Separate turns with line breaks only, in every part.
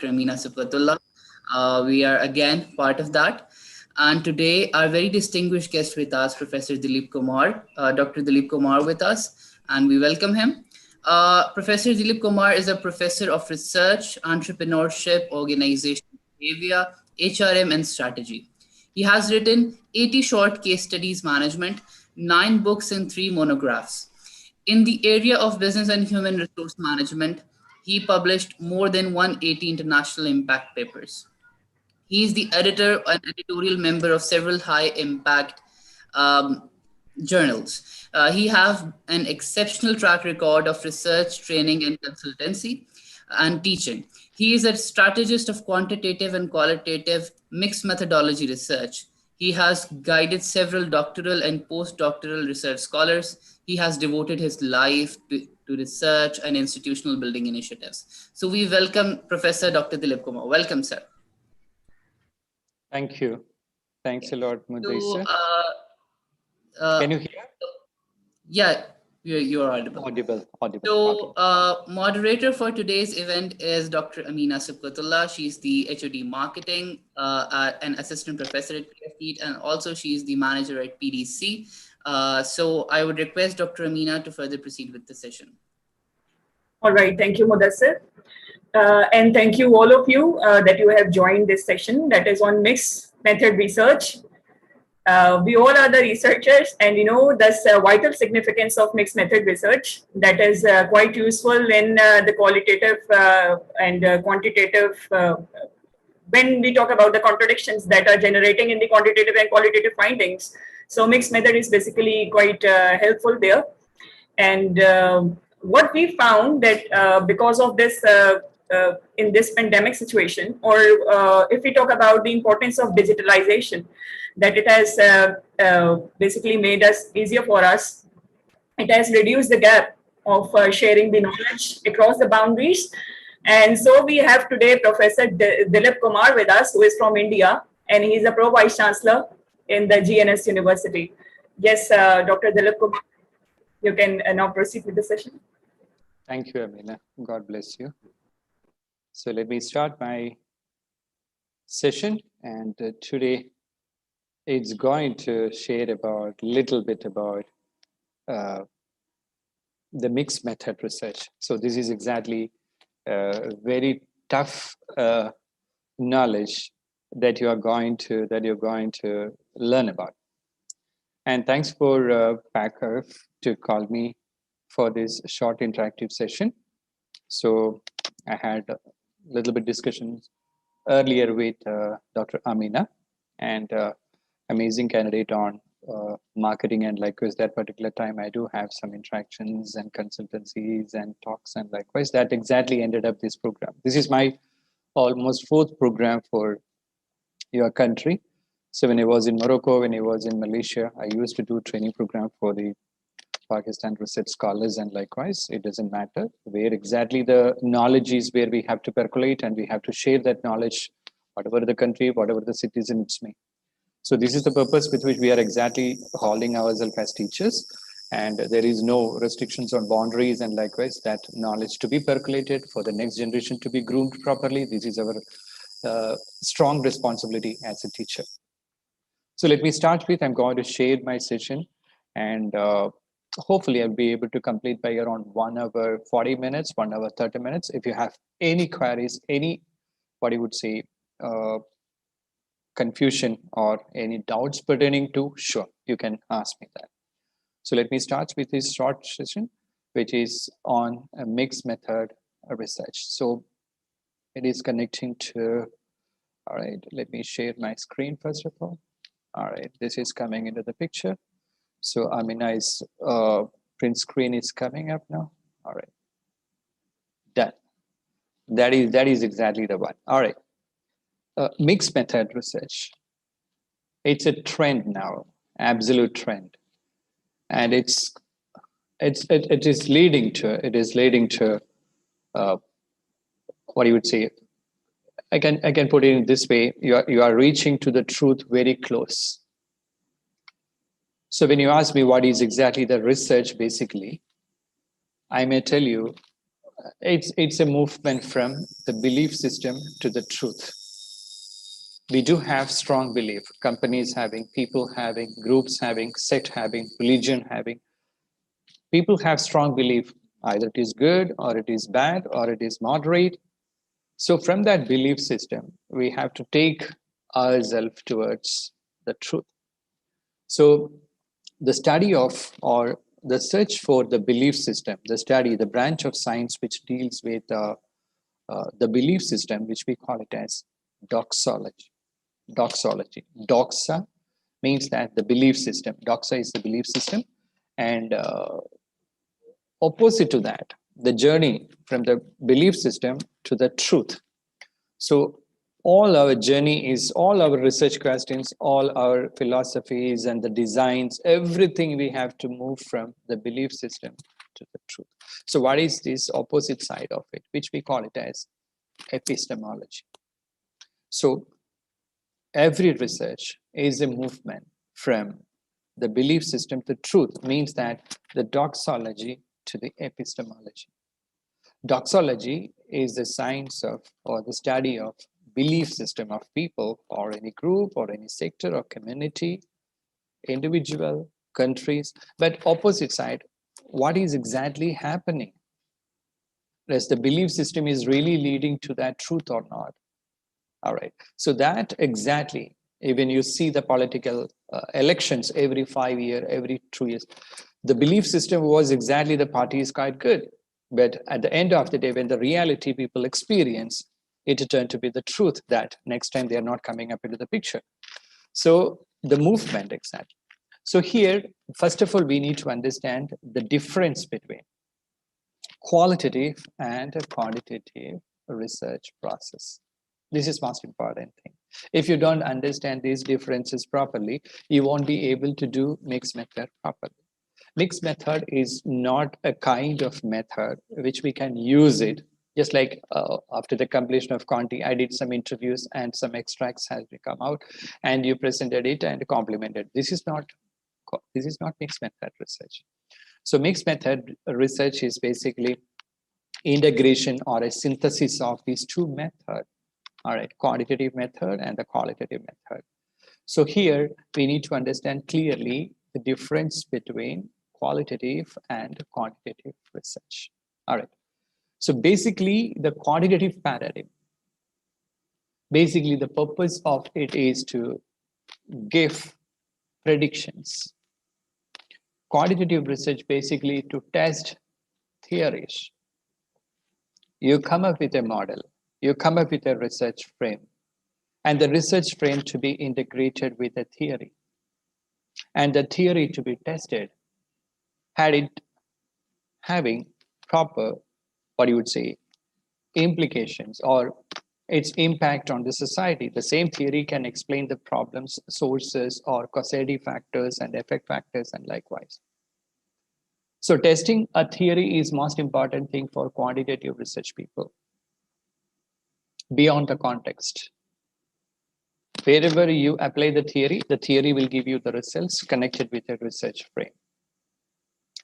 Amina Sifatullah. We are again part of that. And today, our very distinguished guest with us, Professor Dilip Kumar, Dr. Dilip Kumar with us, and we welcome him. Professor Dilip Kumar is a professor of research, entrepreneurship, organization behavior, HRM, and strategy. He has written 80 short case studies management, 9 books, and 3 monographs. In the area of business and human resource management, he published more than 180 international impact papers. He is the editor and editorial member of several high impact um, journals. He has an exceptional track record of research, training, and consultancy and teaching. He is a strategist of quantitative and qualitative mixed methodology research. He has guided several doctoral and postdoctoral research scholars. He has devoted his life to research and institutional building initiatives. So we welcome Professor Dr. Dilip Kumar. Welcome, sir.
Thank you. Thanks a lot, Mudrisa. Can you hear?
Yeah, you're audible.
Audible.
So, moderator for today's event is Dr. Amina Subkatullah. She's the HOD Marketing and Assistant Professor at KIET, and also she's the manager at PDC. So I would request Dr. Amina to further proceed with the session.
All right, thank you, Mudassir. And thank you all of you that you have joined this session that is on mixed method research. We all are the researchers, and we know this vital significance of mixed method research that is quite useful in the qualitative and quantitative when we talk about the contradictions that are generating in the quantitative and qualitative findings. So mixed method is basically quite helpful there. And what we found that because of this in this pandemic situation, or if we talk about the importance of digitalization, that it has basically made us easier for us. It has reduced the gap of sharing the knowledge across the boundaries. And so we have today Professor Dilip Kumar with us, who is from India, and he's a Pro Vice Chancellor in the GNS University. Yes, Dr. Dilip Kumar, you can now proceed with the session.
Thank you, Amina. God bless you. So let me start my session, and today it's going to share about little bit about the mixed method research. So this is exactly very tough knowledge that you're going to learn about. And thanks for Packer to call me for this short interactive session. So I had a little bit discussions earlier with Dr. Amina, and amazing candidate on marketing, and likewise that particular time I do have some interactions and consultancies and talks, and likewise that exactly ended up this program. This is my almost 4th program for your country. So when I was in Morocco, when I was in Malaysia, I used to do training program for the Pakistan research scholars, and likewise it doesn't matter where exactly the knowledge is, where we have to percolate and we have to share that knowledge, whatever the country, whatever the citizen it's me. So this is the purpose with which we are exactly holding ourselves as teachers, and there is no restrictions on boundaries, and likewise that knowledge to be percolated for the next generation to be groomed properly. This is our strong responsibility as a teacher. So let me start with, I'm going to share my session, and hopefully I'll be able to complete by around 1 hour 40 minutes, 1 hour 30 minutes. If you have any queries, any, what you would say, confusion or any doubts pertaining to, sure, you can ask me that. So let me start with this short session, which is on a mixed method research. So it is connecting to, all right, let me share my screen first of all. All right, this is coming into the picture. So Amina's print screen is coming up now. All right, done. That is exactly the one. All right. Mixed method research. It's a trend now, absolute trend, and it is leading to what you would say. I can put it in this way: you are reaching to the truth very close. So when you ask me what is exactly the research, basically, I may tell you it's a movement from the belief system to the truth. We do have strong belief, companies having, people having, groups having, sect having, religion having. People have strong belief, either it is good or it is bad or it is moderate. So from that belief system, we have to take ourselves towards the truth. So the study of, or the search for the belief system, the study, the branch of science which deals with the belief system, which we call it as doxology. Doxology. Doxa means that the belief system. Doxa is the belief system, and opposite to that, the journey from the belief system to the truth. So all our journey is, all our research questions, all our philosophies and the designs, everything we have to move from the belief system to the truth. So what is this opposite side of it, which we call it as epistemology? So every research is a movement from the belief system to truth, means that the doxology to the epistemology. Doxology is the science of, or the study of, belief system of people or any group or any sector or community, individual, countries. But opposite side, what is exactly happening? Does the belief system is really leading to that truth or not? All right. So that exactly, when you see the political elections every 5 years, every 2 years, the belief system was exactly the party is quite good. But at the end of the day, when the reality people experience, it turned to be the truth that next time they are not coming up into the picture. So the movement exactly. So here, first of all, we need to understand the difference between qualitative and quantitative research process. This is most important thing. If you don't understand these differences properly, you won't be able to do mixed method properly. Mixed method is not a kind of method which we can use it. Just like after the completion of Conti, I did some interviews and some extracts has come out, and you presented it and complimented. This is not mixed method research. So mixed method research is basically integration or a synthesis of these two methods. All right, quantitative method and the qualitative method. So here we need to understand clearly the difference between qualitative and quantitative research. All right. So basically the quantitative paradigm, basically the purpose of it is to give predictions. Quantitative research basically to test theories. You come up with a model, you come up with a research frame, and the research frame to be integrated with a theory, and the theory to be tested, had it having proper, what you would say, implications or its impact on the society. The same theory can explain the problems, sources, or causality factors and effect factors, and likewise. So testing a theory is most important thing for quantitative research people. Beyond the context, wherever you apply the theory will give you the results connected with a research frame.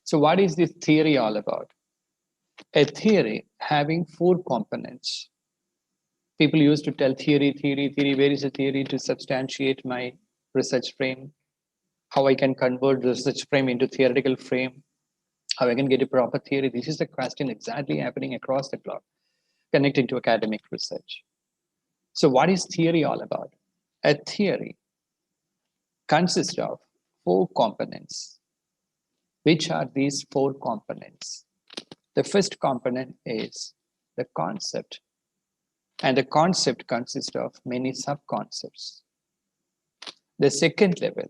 So what is this theory all about? A theory having 4 components. People used to tell theory. Where is the theory to substantiate my research frame? How I can convert the research frame into theoretical frame? How I can get a proper theory? This is the question exactly happening across the globe, connecting to academic research. So what is theory all about? A theory consists of 4 components. Which are these 4 components? The first component is the concept. And the concept consists of many sub-concepts. The second level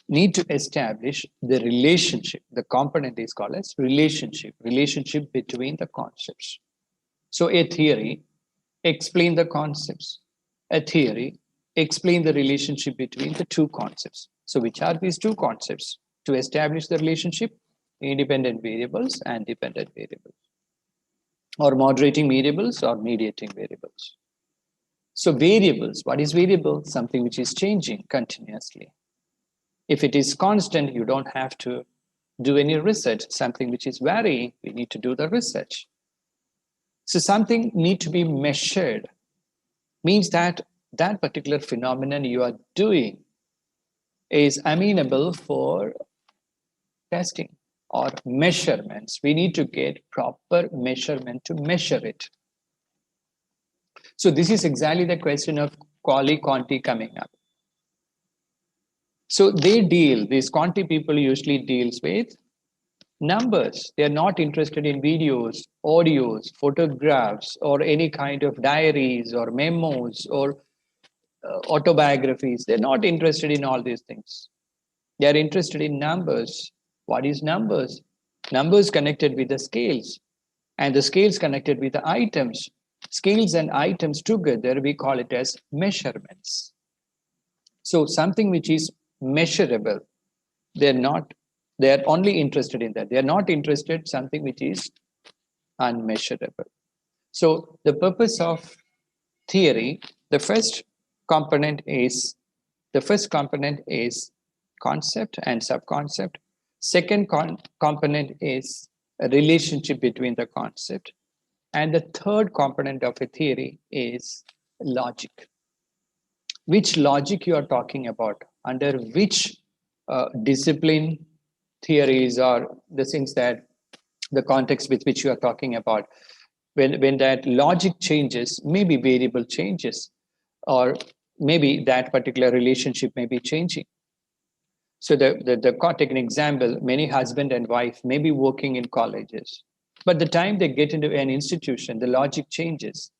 need to establish the relationship. The component is called as relationship between the concepts. So a theory explain the concepts. A theory explain the relationship between the 2 concepts. So which are these 2 concepts? To establish the relationship, independent variables and dependent variables, or moderating variables or mediating variables. So variables, what is variable? Something which is changing continuously. If it is constant, you don't have to do any research. Something which is varying, we need to do the research. So something need to be measured, means that that particular phenomenon you are doing is amenable for testing or measurements. We need to get proper measurement to measure it. So this is exactly the question of quali quanti coming up. So these quanti people usually deals with numbers. They're not interested in videos, audios, photographs, or any kind of diaries or memos or autobiographies. They're not interested in all these things. They're interested in numbers. What is numbers? Numbers connected with the scales, and the scales connected with the items. Scales and items together, we call it as measurements. So something which is measurable, they're only interested in that. They're not interested in something which is unmeasurable. So the purpose of theory, the first component is concept and subconcept. Second component is a relationship between the concept. And the third component of a theory is logic. Which logic you are talking about, under which discipline, theories, or the things that the context with which you are talking about. When that logic changes, maybe variable changes, or maybe that particular relationship may be changing. So take an example, many husband and wife may be working in colleges, but the time they get into an institution, the logic changes.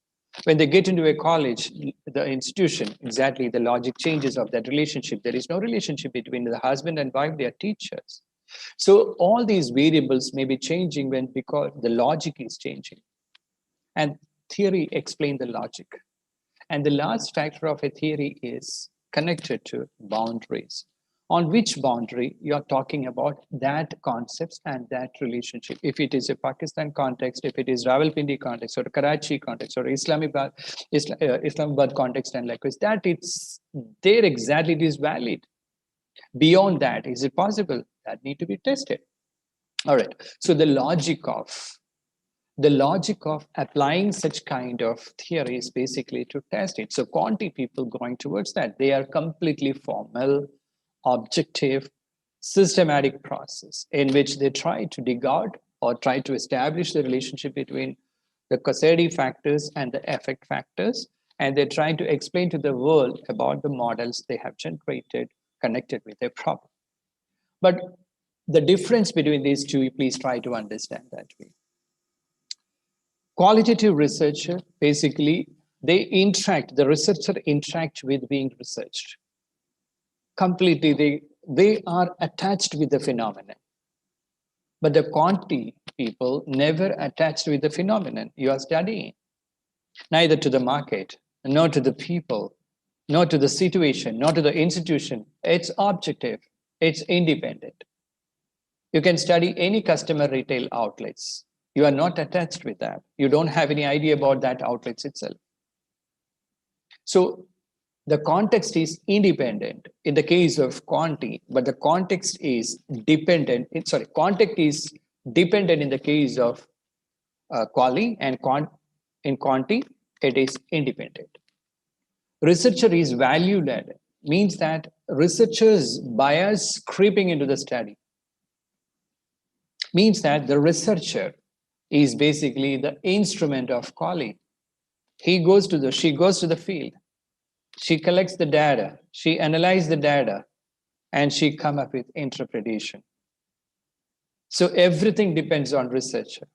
When they get into a college, the institution, exactly the logic changes of that relationship. There is no relationship between the husband and wife, they are teachers. So all these variables may be changing because the logic is changing. And theory explains the logic. And the last factor of a theory is connected to boundaries. On which boundary you're talking about that concepts and that relationship. If it is a Pakistan context, if it is Rawalpindi context, or Karachi context, or Islamabad context, and likewise, that it's there exactly, it is valid. Beyond that, is it possible? That need to be tested. All right. So the logic of applying such kind of theory is basically to test it. So quanti people going towards that, they are completely formal, objective, systematic process in which they try to dig out or try to establish the relationship between the causality factors and the effect factors, and they're trying to explain to the world about the models they have generated connected with a problem. But the difference between these two, please try to understand that way. Qualitative researcher, basically, the researcher interact with being researched. Completely, they are attached with the phenomenon. But the quanti people never attached with the phenomenon you are studying, neither to the market, nor to the people, nor to the situation, nor to the institution. It's objective, it's independent. You can study any customer retail outlets. You are not attached with that. You don't have any idea about that outlets itself. So the context is independent in the case of quanti, but the context is dependent. Context is dependent in the case of quali, and in quanti, it is independent. Researcher is value-led, means that researchers' bias creeping into the study. Means that the researcher is basically the instrument of quali. She goes to the field. She collects the data, she analyzes the data, and she come up with interpretation. So everything depends on researcher.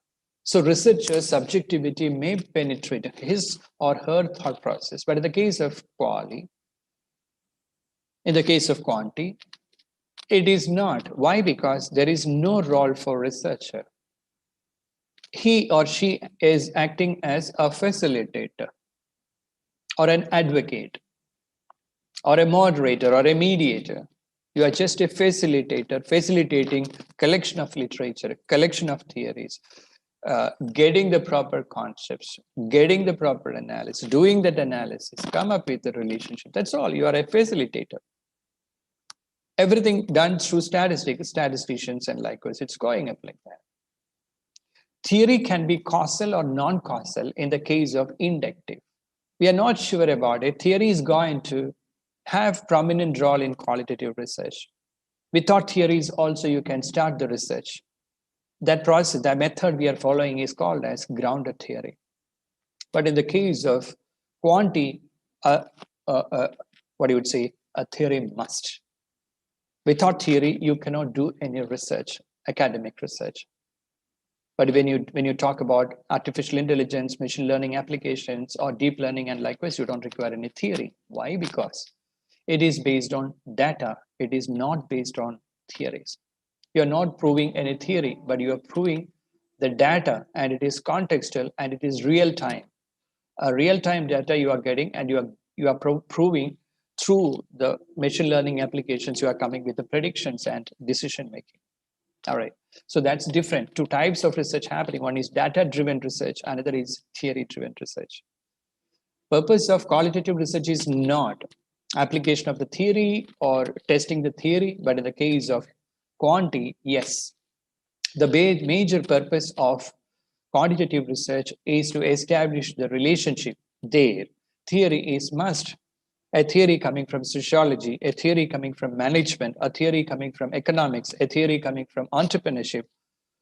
So researcher's subjectivity may penetrate his or her thought process, but in the case of quali, in the case of quanti, it is not. Why? Because there is no role for researcher. He or she is acting as a facilitator or an advocate or a moderator or a mediator. You are just a facilitator, facilitating collection of literature, collection of theories, getting the proper concepts, getting the proper analysis, doing that analysis, come up with the relationship. That's all. You are a facilitator. Everything done through statisticians and likewise, it's going up like that. Theory can be causal or non-causal in the case of inductive. We are not sure about it. Theory is going to have prominent role in qualitative research. Without theories also you can start the research. That process, that method we are following is called as grounded theory. But in the case of quanti, what you would say, a theory must. Without theory, you cannot do any research, academic research. But when you talk about artificial intelligence, machine learning applications, or deep learning, and likewise, you don't require any theory. Why? Because it is based on data. It is not based on theories. You're not proving any theory, but you are proving the data, and it is contextual and it is real time. A real time data you are getting, and you are proving through the machine learning applications. You are coming with the predictions and decision making. All right. So that's different. Two types of research happening. One is data-driven research, another is theory-driven research. Purpose of qualitative research is not application of the theory or testing the theory, but in the case of quanti, yes. The major purpose of quantitative research is to establish the relationship there. Theory is must. A theory coming from sociology, a theory coming from management, a theory coming from economics, a theory coming from entrepreneurship,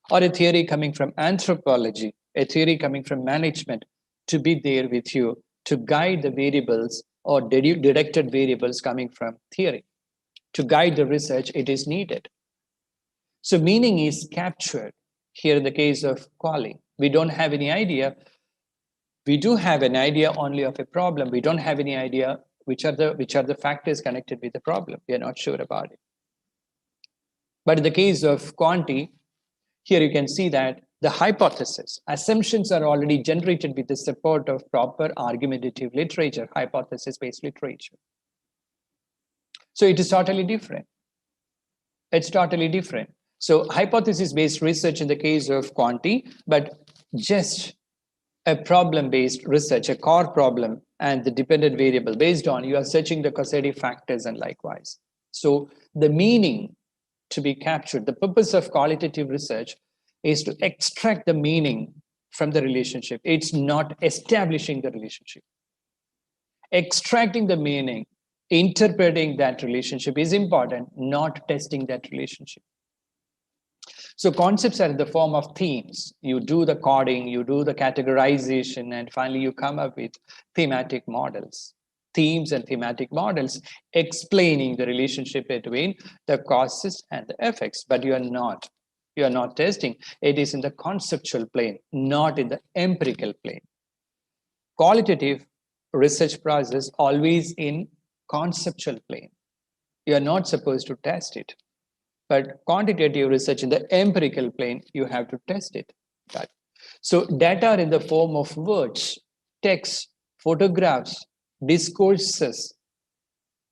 or a theory coming from anthropology, a theory coming from management, to be there with you to guide the variables or deducted variables coming from theory. To guide the research, it is needed. So meaning is captured. Here in the case of quali, we don't have any idea. We do have an idea only of a problem. We don't have any idea which are the factors connected with the problem. We are not sure about it. But in the case of quanti, here you can see that the hypothesis, assumptions are already generated with the support of proper argumentative literature, hypothesis-based literature. So it is totally different. It's totally different. So hypothesis-based research in the case of quanti, but just a problem-based research, a core problem and the dependent variable based on, you are searching the causative factors and likewise. So the meaning to be captured, the purpose of qualitative research is to extract the meaning from the relationship. It's not establishing the relationship. Extracting the meaning, interpreting that relationship is important, not testing that relationship. So concepts are in the form of themes. You do the coding, you do the categorization, and finally you come up with thematic models. Themes and thematic models explaining the relationship between the causes and the effects, but you are not testing. It is in the conceptual plane, not in the empirical plane. Qualitative research process always in conceptual plane. You are not supposed to test it. But quantitative research in the empirical plane, you have to test it. Right? So data are in the form of words, text, photographs, discourses,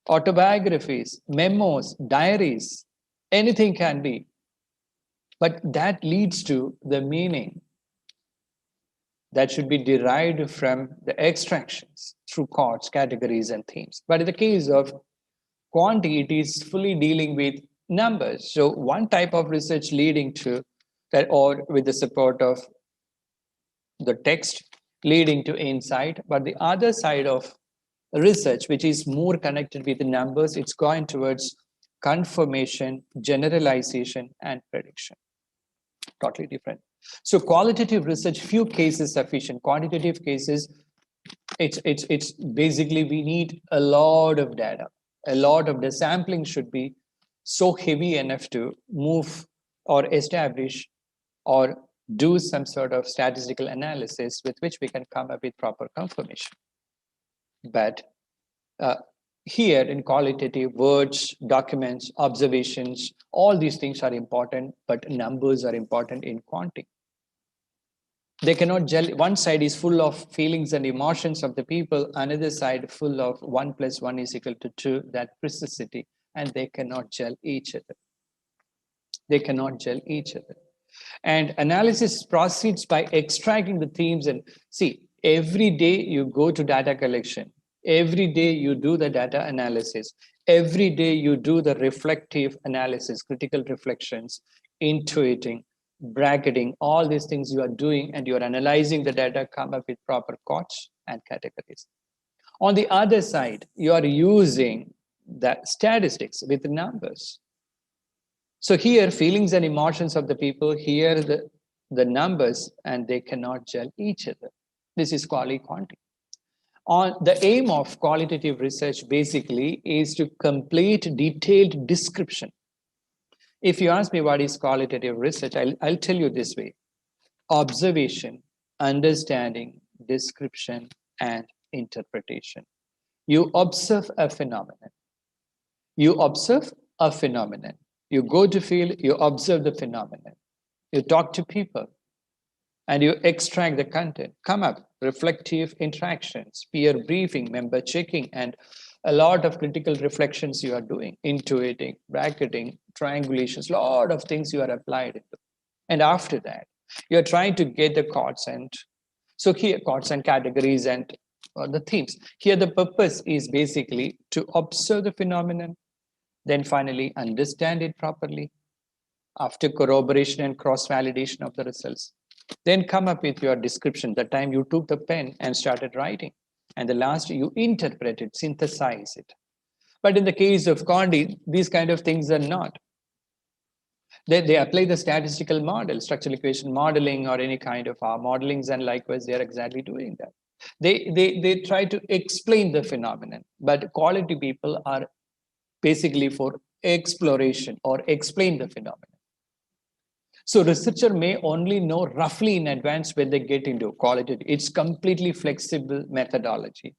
autobiographies, memos, diaries, anything can be. But that leads to the meaning that should be derived from the extractions through chords, categories, and themes. But in the case of quanti, it is fully dealing with numbers. So one type of research leading to that, or with the support of the text leading to insight, but the other side of research, which is more connected with the numbers, it's going towards confirmation, generalization, and prediction. Totally different. So qualitative research, few cases sufficient. Quantitative cases, it's basically we need a lot of data. A lot of the sampling should be so heavy enough to move or establish or do some sort of statistical analysis with which we can come up with proper confirmation. But here in qualitative, words, documents, observations, all these things are important, but numbers are important in quanti. They cannot gel. One side is full of feelings and emotions of the people, another side full of 1 + 1 = 2, that precisity, and they cannot gel each other. They cannot gel each other. And analysis proceeds by extracting the themes. And see, every day you go to data collection, every day you do the data analysis, every day you do the reflective analysis, critical reflections, intuiting, bracketing, all these things you are doing, and you're analyzing the data, come up with proper codes and categories. On the other side, you are using the statistics with numbers. So here, feelings and emotions of the people hear the numbers and they cannot gel each other. This is quality. On the aim of qualitative research basically is to complete detailed description. If you ask me what is qualitative research, I'll tell you this way: observation, understanding, description, and interpretation. You observe a phenomenon. You observe a phenomenon. You go to field, you observe the phenomenon. You talk to people and you extract the content. Come up, reflective interactions, peer briefing, member checking, and a lot of critical reflections you are doing, intuiting, bracketing, triangulations, a lot of things you are applied into. And after that, you're trying to get the chords and so here chords and categories and the themes. Here the purpose is basically to observe the phenomenon, then finally understand it properly after corroboration and cross-validation of the results. Then come up with your description, the time you took the pen and started writing. And the last, you interpret it, synthesize it. But in the case of Condi, these kind of things are not. They apply the statistical model, structural equation modeling or any kind of modelings, and likewise, they're exactly doing that. They try to explain the phenomenon, but quality people are basically for exploration or explain the phenomenon. So researcher may only know roughly in advance when they get into qualitative. It's completely flexible methodology.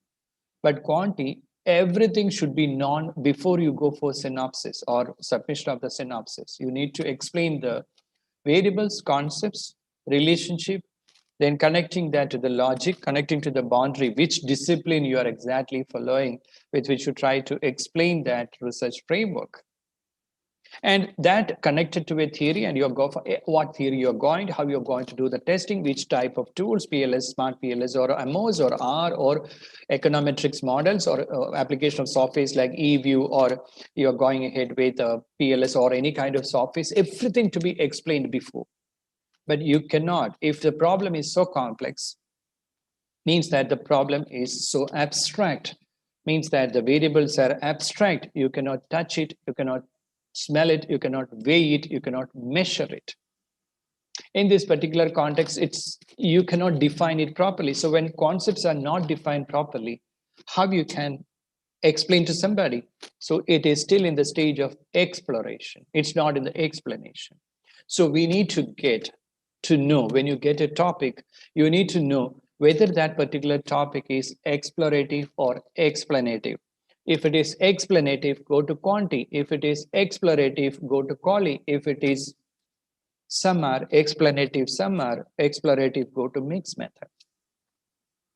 But quanti, everything should be known before you go for synopsis or submission of the synopsis. You need to explain the variables, concepts, relationship, then connecting that to the logic, connecting to the boundary, which discipline you are exactly following, with which you try to explain that research framework. And that connected to a theory, and you go for what theory you're going, how you're going to do the testing, which type of tools, PLS, smart PLS, or MOS, or R, or econometrics models, or application of softwares like eView, or you're going ahead with PLS or any kind of softwares, everything to be explained before. But you cannot, if the problem is so complex, means that the problem is so abstract, means that the variables are abstract, you cannot touch it, you cannot smell it, you cannot weigh it, you cannot measure it. In this particular context, you cannot define it properly. So when concepts are not defined properly, how you can explain to somebody? So it is still in the stage of exploration. It's not in the explanation. So we need to get to know, when you get a topic, you need to know whether that particular topic is explorative or explanative. If it is explanative, go to quanti. If it is explorative, go to quali. If it is some are explanative, some are explorative, go to mixed method.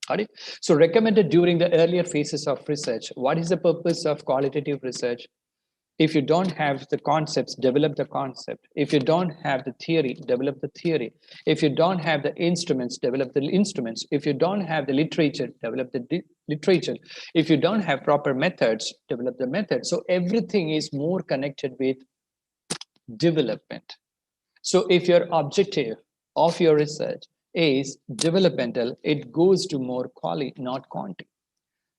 Right? So recommended during the earlier phases of research. What is the purpose of qualitative research? If you don't have the concepts, develop the concept. If you don't have the theory, develop the theory. If you don't have the instruments, develop the instruments. If you don't have the literature, develop the literature. If you don't have proper methods, develop the methods. So everything is more connected with development. So if your objective of your research is developmental, it goes to more quality, not quantity.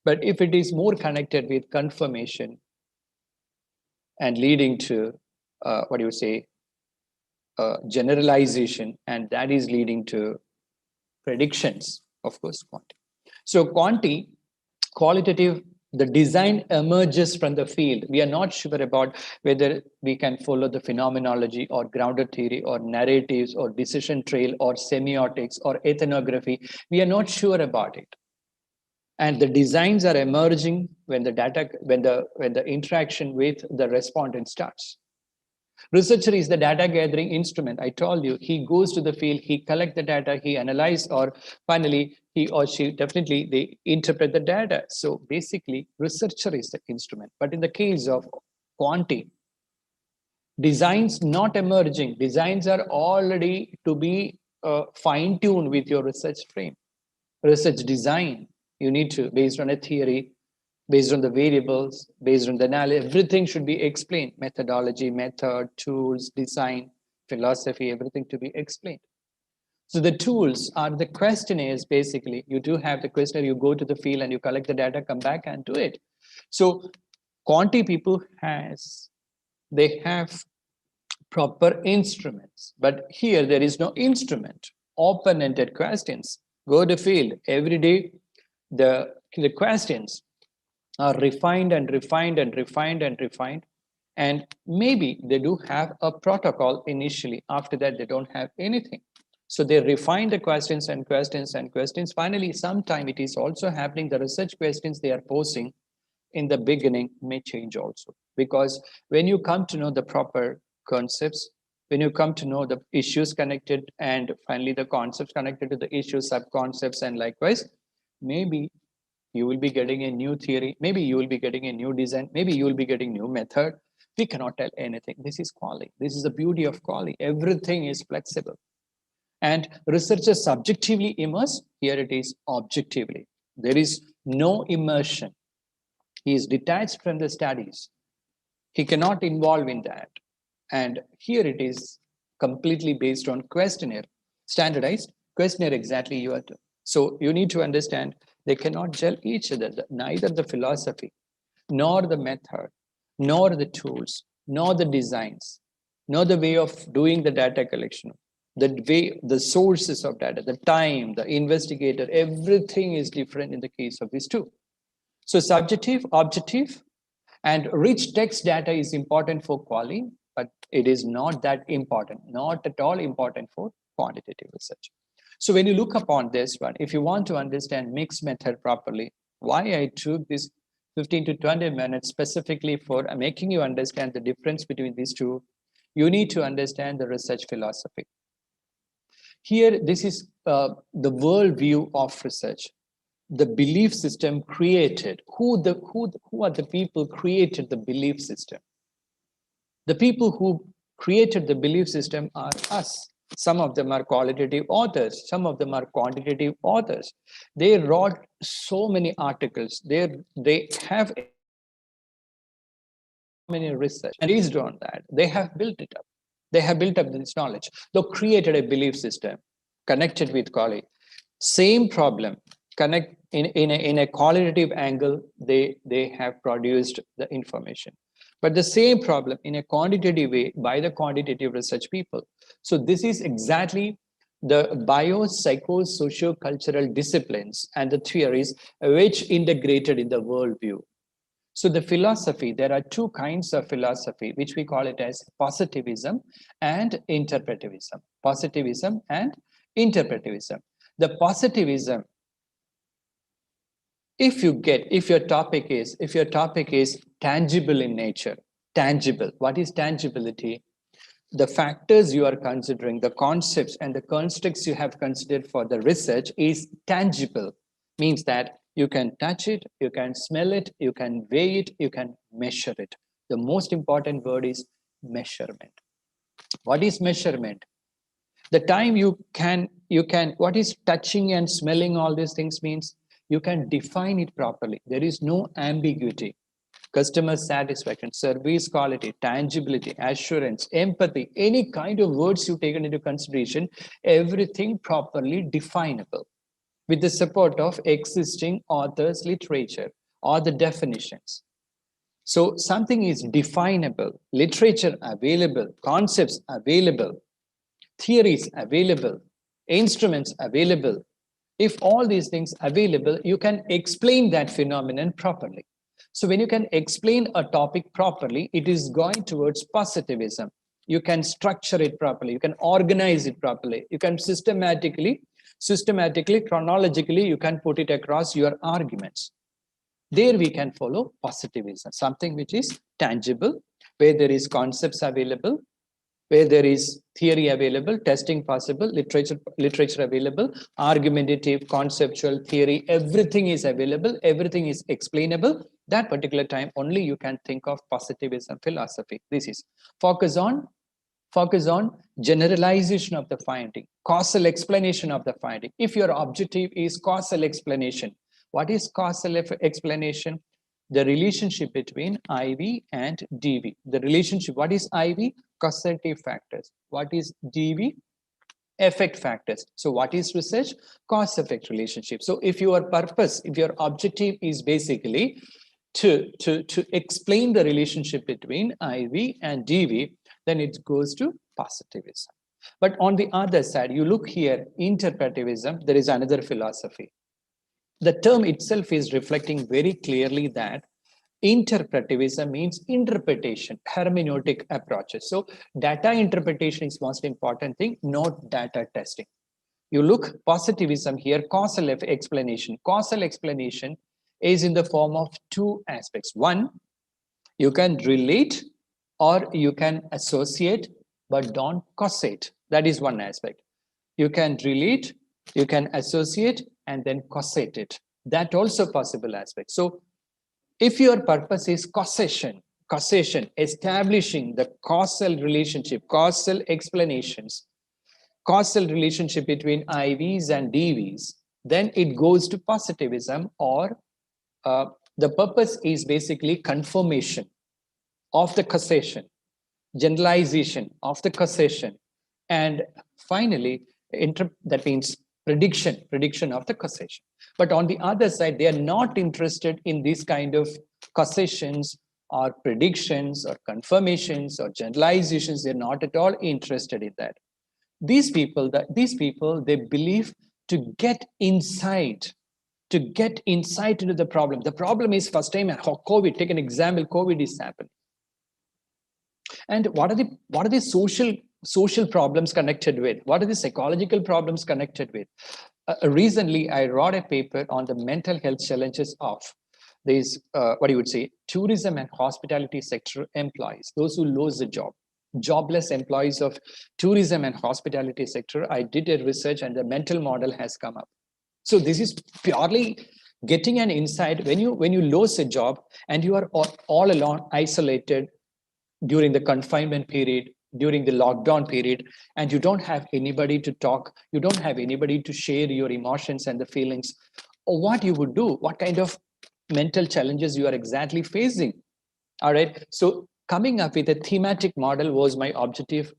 But if it is more connected with confirmation, and leading to generalization, and that is leading to predictions, of course, quantity. So qualitative, the design emerges from the field. We are not sure about whether we can follow the phenomenology or grounded theory or narratives or decision trail or semiotics or ethnography. We are not sure about it. And the designs are emerging when the interaction with the respondent starts. Researcher is the data gathering instrument. I told you, he goes to the field, he collects the data, he analyzes, or finally he or she definitely they interpret the data. So basically, researcher is the instrument. But in the case of quanti, designs not emerging, designs are already to be fine-tuned with your research frame. Research design, you need to, based on a theory, based on the variables, based on the analysis, everything should be explained. Methodology, method, tools, design, philosophy, everything to be explained. So the tools are the questionnaires. Basically, you do have the questionnaire, you go to the field and you collect the data, come back and do it. So quanti people they have proper instruments, but here there is no instrument. Open-ended questions. Go to field every day. The questions are refined and refined and refined and refined, and maybe they do have a protocol initially. After that, they don't have anything. So they refine the questions and questions and questions. Finally, sometime it is also happening, the research questions they are posing in the beginning may change also, because when you come to know the proper concepts, when you come to know the issues connected, and finally the concepts connected to the issues, sub concepts, and likewise, maybe you will be getting a new theory, maybe you will be getting a new design, maybe you will be getting new method. We cannot tell anything. This is quality. This is the beauty of quality. Everything is flexible. And researchers subjectively immerse, here it is objectively. There is no immersion. He is detached from the studies. He cannot involve in that. And here it is completely based on questionnaire, standardized questionnaire exactly you are to. So you need to understand they cannot gel each other, neither the philosophy, nor the method, nor the tools, nor the designs, nor the way of doing the data collection, the way, the sources of data, the time, the investigator, everything is different in the case of these two. So subjective, objective, and rich text data is important for quality, but it is not that important, not at all important for quantitative research. So when you look upon this one, if you want to understand mixed method properly, why I took this 15 to 20 minutes specifically for making you understand the difference between these two, you need to understand the research philosophy. Here, this is the worldview of research. The belief system created. Who are the people created the belief system? The people who created the belief system are us. Some of them are qualitative authors. Some of them are quantitative authors. They wrote so many articles. They have many research, and based on that, they have built it up. They have built up this knowledge. They created a belief system connected with quality. Same problem, connect in a qualitative angle, they have produced the information. But the same problem in a quantitative way by the quantitative research people. So this is exactly the bio-psycho-socio-cultural disciplines and the theories which integrated in the worldview. So the philosophy, there are two kinds of philosophy, which we call it as positivism and interpretivism. Positivism and interpretivism. The positivism, if your topic is tangible in nature, tangible. What is tangibility? The factors you are considering, the concepts and the constructs you have considered for the research is tangible. Means that you can touch it, you can smell it, you can weigh it, you can measure it. The most important word is measurement. What is measurement? The time you can, what is touching and smelling, all these things means you can define it properly. There is no ambiguity. Customer satisfaction, service quality, tangibility, assurance, empathy, any kind of words you taken into consideration, everything properly definable with the support of existing authors' literature or the definitions. So something is definable, literature available, concepts available, theories available, instruments available. If all these things available, you can explain that phenomenon properly. So when you can explain a topic properly, it is going towards positivism. You can structure it properly. You can organize it properly. You can systematically, chronologically, you can put it across your arguments. There we can follow positivism, something which is tangible, where there is concepts available, where there is theory available, testing possible, literature available, argumentative, conceptual, theory, everything is available, everything is explainable. That particular time only you can think of positivism philosophy. This is focus on generalization of the finding, causal explanation of the finding. If your objective is causal explanation, what is causal explanation? the relationship between IV and DV. The relationship, what is IV? Causative factors. What is DV? Effect factors. So what is research? Cause effect relationship. So if your purpose, if your objective is basically to explain the relationship between IV and DV, then it goes to positivism. But on the other side, you look here, interpretivism, there is another philosophy. The term itself is reflecting very clearly that interpretivism means interpretation, hermeneutic approaches. So data interpretation is most important thing, not data testing. You look positivism here, causal explanation. Causal explanation is in the form of two aspects. One, you can relate or you can associate, but don't causate. That is one aspect. You can relate, you can associate, and then causate it. That also possible aspect. So if your purpose is causation, establishing the causal relationship, causal explanations, causal relationship between IVs and DVs, then it goes to positivism, or the purpose is basically confirmation of the causation, generalization of the causation, and finally, that means prediction of the causation. But on the other side, they are not interested in this kind of causations or predictions or confirmations or generalizations. They're not at all interested in that. These people, they believe to get insight into the problem. The problem is first time COVID. Take an example. COVID is happening, and what are the social problems connected with? What are the psychological problems connected with? Recently, I wrote a paper on the mental health challenges of these, tourism and hospitality sector employees, those who lose the job, jobless employees of tourism and hospitality sector. I did a research and the mental model has come up. So this is purely getting an insight when you lose a job and you are all alone, isolated during the confinement period, during the lockdown period, and you don't have anybody to talk, you don't have anybody to share your emotions and the feelings, or what you would do, what kind of mental challenges you are exactly facing. All right. So coming up with a thematic model was my objective.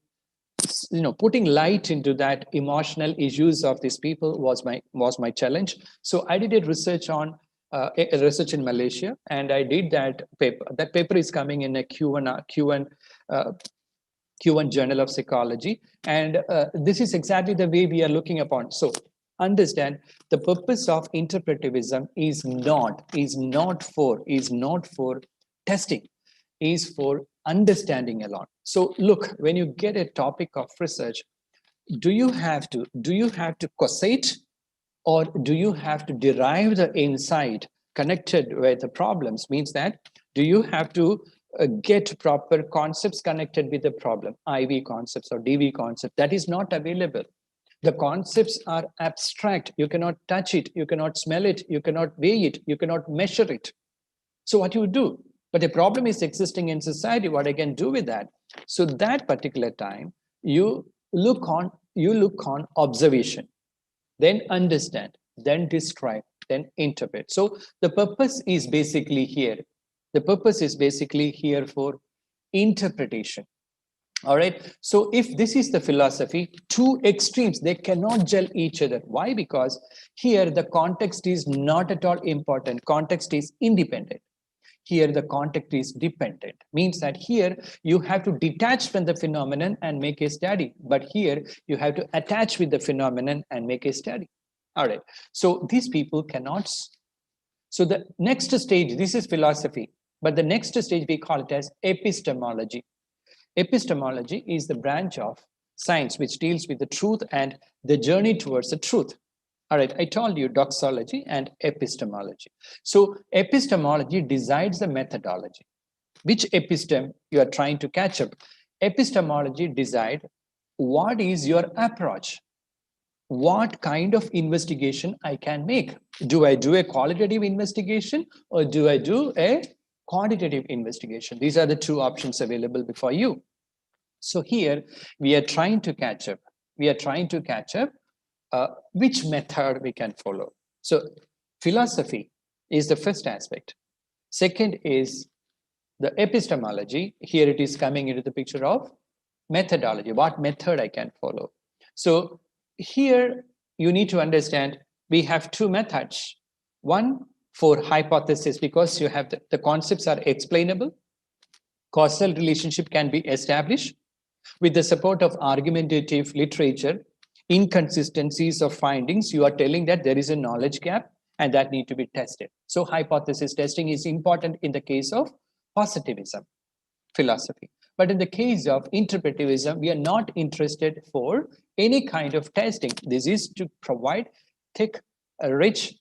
Putting light into that emotional issues of these people was my challenge. So I did a research on research in Malaysia, and I did that paper. That paper is coming in a Q1 Journal of Psychology, and this is exactly the way we are looking upon. So understand, the purpose of interpretivism is not for testing, is for understanding a lot. So look, when you get a topic of research, do you have to causate, or do you have to derive the insight connected with the problems? Means that, do you have to get proper concepts connected with the problem, IV concepts or DV concept? That is not available. The concepts are abstract. You cannot touch it, you cannot smell it, you cannot weigh it, you cannot measure it. So what you do? But the problem is existing in society. What I can do with that? So that particular time, you look on observation, then understand, then describe, then interpret. So the purpose is basically here. The purpose is basically here for interpretation. All right. So if this is the philosophy, two extremes, they cannot gel each other. Why? Because here the context is not at all important. Context is independent. Here the context is dependent. Means that here you have to detach from the phenomenon and make a study. But here you have to attach with the phenomenon and make a study. All right. So these people cannot. So the next stage, this is philosophy. But the next stage, we call it as epistemology. Epistemology is the branch of science which deals with the truth and the journey towards the truth. All right, I told you doxology and epistemology. So epistemology decides the methodology. Which episteme you are trying to catch up? Epistemology decides what is your approach. What kind of investigation I can make? Do I do a qualitative investigation or do I do a quantitative investigation? These are the two options available before you. So here we are trying to catch up. Which method we can follow. So philosophy is the first aspect. Second is the epistemology. Here it is coming into the picture of methodology, what method I can follow. So here you need to understand we have two methods. One for hypothesis, because you have the concepts are explainable, causal relationship can be established with the support of argumentative literature, inconsistencies of findings. You are telling that there is a knowledge gap and that need to be tested. So hypothesis testing is important in the case of positivism philosophy. But in the case of interpretivism, we are not interested for any kind of testing. This is to provide thick, rich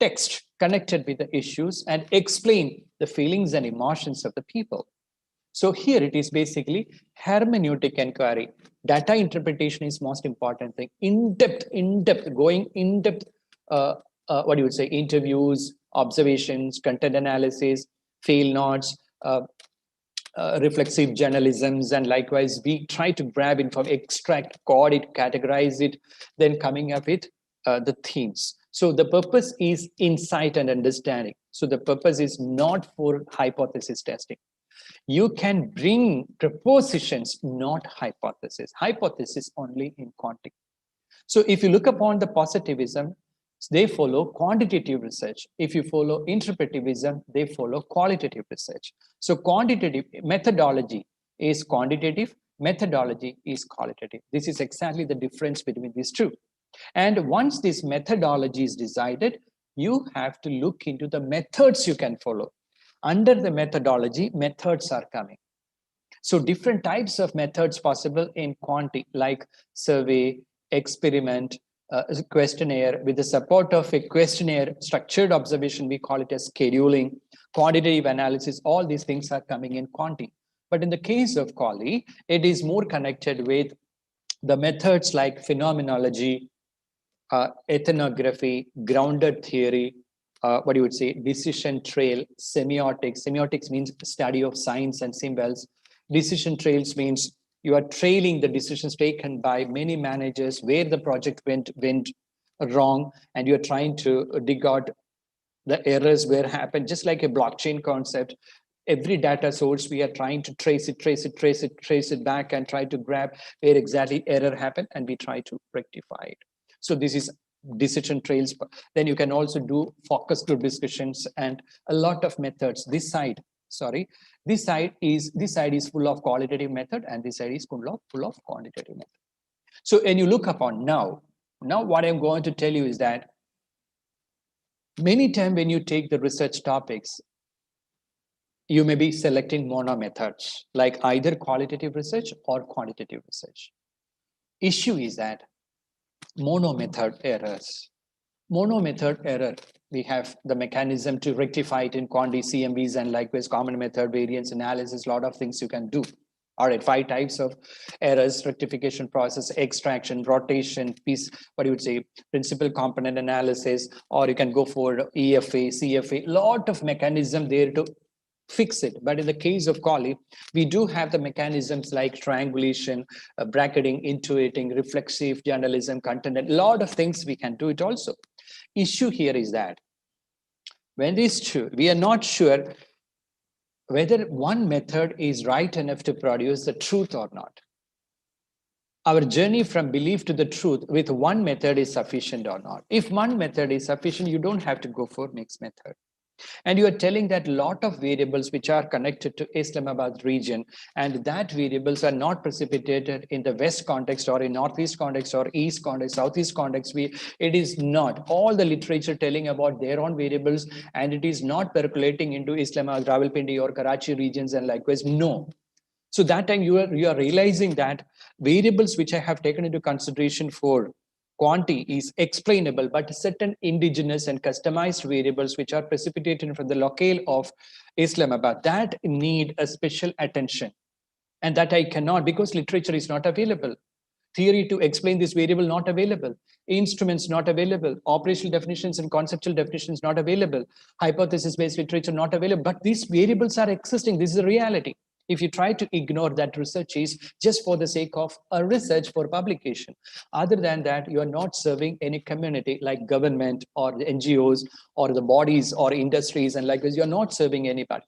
text connected with the issues and explain the feelings and emotions of the people. So here it is basically hermeneutic inquiry. Data interpretation is most important thing. In-depth, going in-depth, what you would say, interviews, observations, content analysis, field notes, reflexive journalisms, and likewise we try to grab info, extract, code it, categorize it, then coming up with the themes. So the purpose is insight and understanding. So the purpose is not for hypothesis testing. You can bring propositions, not hypothesis. Hypothesis only in quantity. So if you look upon the positivism, they follow quantitative research. If you follow interpretivism, they follow qualitative research. So quantitative methodology is quantitative, methodology is qualitative. This is exactly the difference between these two. And once this methodology is decided, you have to look into the methods you can follow. Under the methodology, methods are coming. So different types of methods possible in quantity, like survey, experiment, questionnaire. With the support of a questionnaire, structured observation, we call it as scheduling, quantitative analysis, all these things are coming in quantity. But in the case of quali, it is more connected with the methods like phenomenology, ethnography, grounded theory, what you would say, decision trail, semiotics. Semiotics means study of signs and symbols. Decision trails means you are trailing the decisions taken by many managers where the project went wrong, and you're trying to dig out the errors where happened, just like a blockchain concept. Every data source, we are trying to trace it back and try to grab where exactly error happened, and we try to rectify it. So this is decision trails. Then you can also do focus group discussions and a lot of methods. This side is full of qualitative method, and this side is full of quantitative method. So when you look upon now what I'm going to tell you is that many times when you take the research topics, you may be selecting mono methods, like either qualitative research or quantitative research. Issue is that mono method errors. Mono method error, we have the mechanism to rectify it in quantity, CMVs, and likewise common method, variance analysis, a lot of things you can do. All right, 5 types of errors: rectification process, extraction, rotation, piece, what you would say, principal component analysis, or you can go for EFA, CFA, lot of mechanism there to fix it. But in the case of quali, we do have the mechanisms like triangulation, bracketing, intuiting, reflexive journalism, content, a lot of things we can do it also. Issue here is that when these two, we are not sure whether one method is right enough to produce the truth or not. Our journey from belief to the truth with one method is sufficient or not. If one method is sufficient, you don't have to go for mixed method. And you are telling that a lot of variables which are connected to Islamabad region, and that variables are not precipitated in the West context or in Northeast context or East context, Southeast context. It is not. All the literature telling about their own variables, and it is not percolating into Islamabad, Rawalpindi or Karachi regions and likewise, no. So that time you are realizing that variables which I have taken into consideration for quantity is explainable, but certain indigenous and customized variables which are precipitated from the locale of Islamabad, that need a special attention. And that I cannot, because literature is not available. Theory to explain this variable not available. Instruments not available. Operational definitions and conceptual definitions not available. Hypothesis-based literature not available. But these variables are existing. This is a reality. If you try to ignore that research is just for the sake of a research for publication, other than that, you are not serving any community like government or the NGOs or the bodies or industries and like this, you're not serving anybody.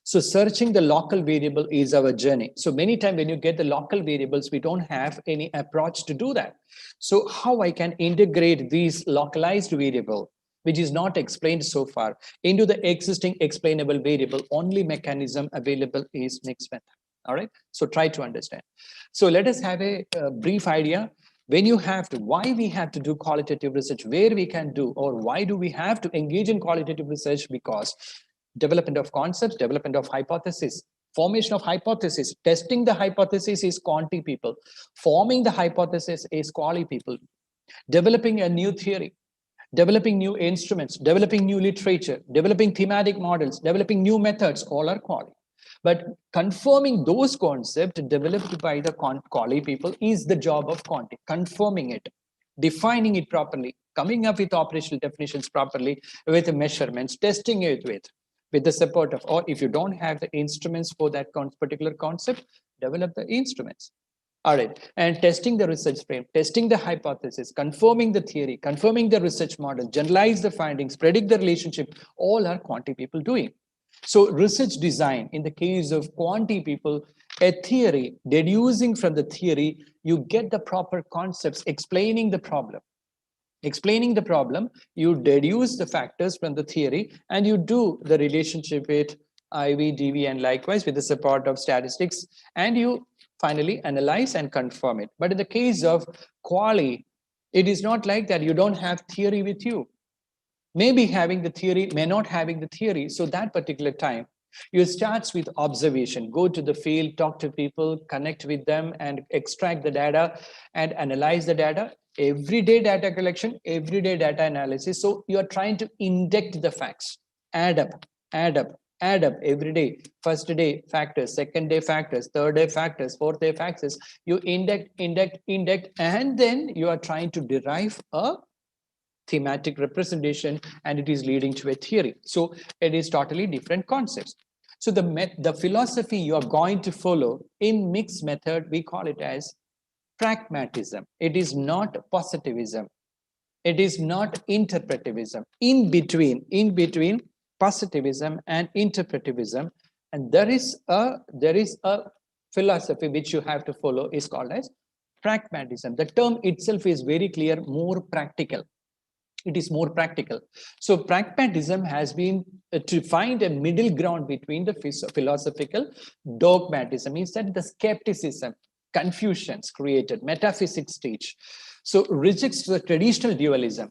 So searching the local variable is our journey. So many times when you get the local variables, we don't have any approach to do that. So how I can integrate these localized variable, which is not explained so far, into the existing explainable variable, only mechanism available is mixed method. All right. So try to understand. So let us have a brief idea. When you have to, why we have to do qualitative research, where we can do, or why do we have to engage in qualitative research? Because development of concepts, development of hypothesis, formation of hypothesis, testing the hypothesis is quanti people, forming the hypothesis is quali people, developing a new theory, developing new instruments, developing new literature, developing thematic models, developing new methods, all are quali. But confirming those concepts developed by the quali people is the job of quanti, confirming it, defining it properly, coming up with operational definitions properly, with measurements, testing it with the support of, or if you don't have the instruments for that particular concept, develop the instruments. All right, and testing the research frame, testing the hypothesis, confirming the theory, confirming the research model, generalize the findings, predict the relationship, all are quanti people doing. So research design, in the case of quanti people, a theory, deducing from the theory, you get the proper concepts, explaining the problem. Explaining the problem, you deduce the factors from the theory, and you do the relationship with IV, DV, and likewise with the support of statistics, and you finally analyze and confirm it. But in the case of quali, it is not like that. You don't have theory with you. Maybe having the theory, may not having the theory. So that particular time, you start with observation, go to the field, talk to people, connect with them, and extract the data and analyze the data. Everyday data collection, everyday data analysis. So you are trying to index the facts, add up, add up, add up every day. First day factors, second day factors, third day factors, fourth day factors. You index, and then you are trying to derive a thematic representation, and it is leading to a theory. So it is totally different concepts. So the philosophy you are going to follow in mixed method, we call it as pragmatism. It is not positivism. It is not interpretivism. In between positivism and interpretivism, and there is a philosophy which you have to follow, is called as pragmatism. The term itself is very clear, more practical. It is more practical. So pragmatism has been to find a middle ground between the philosophical dogmatism, means that the skepticism, confusions created, metaphysics stage. So rejects the traditional dualism.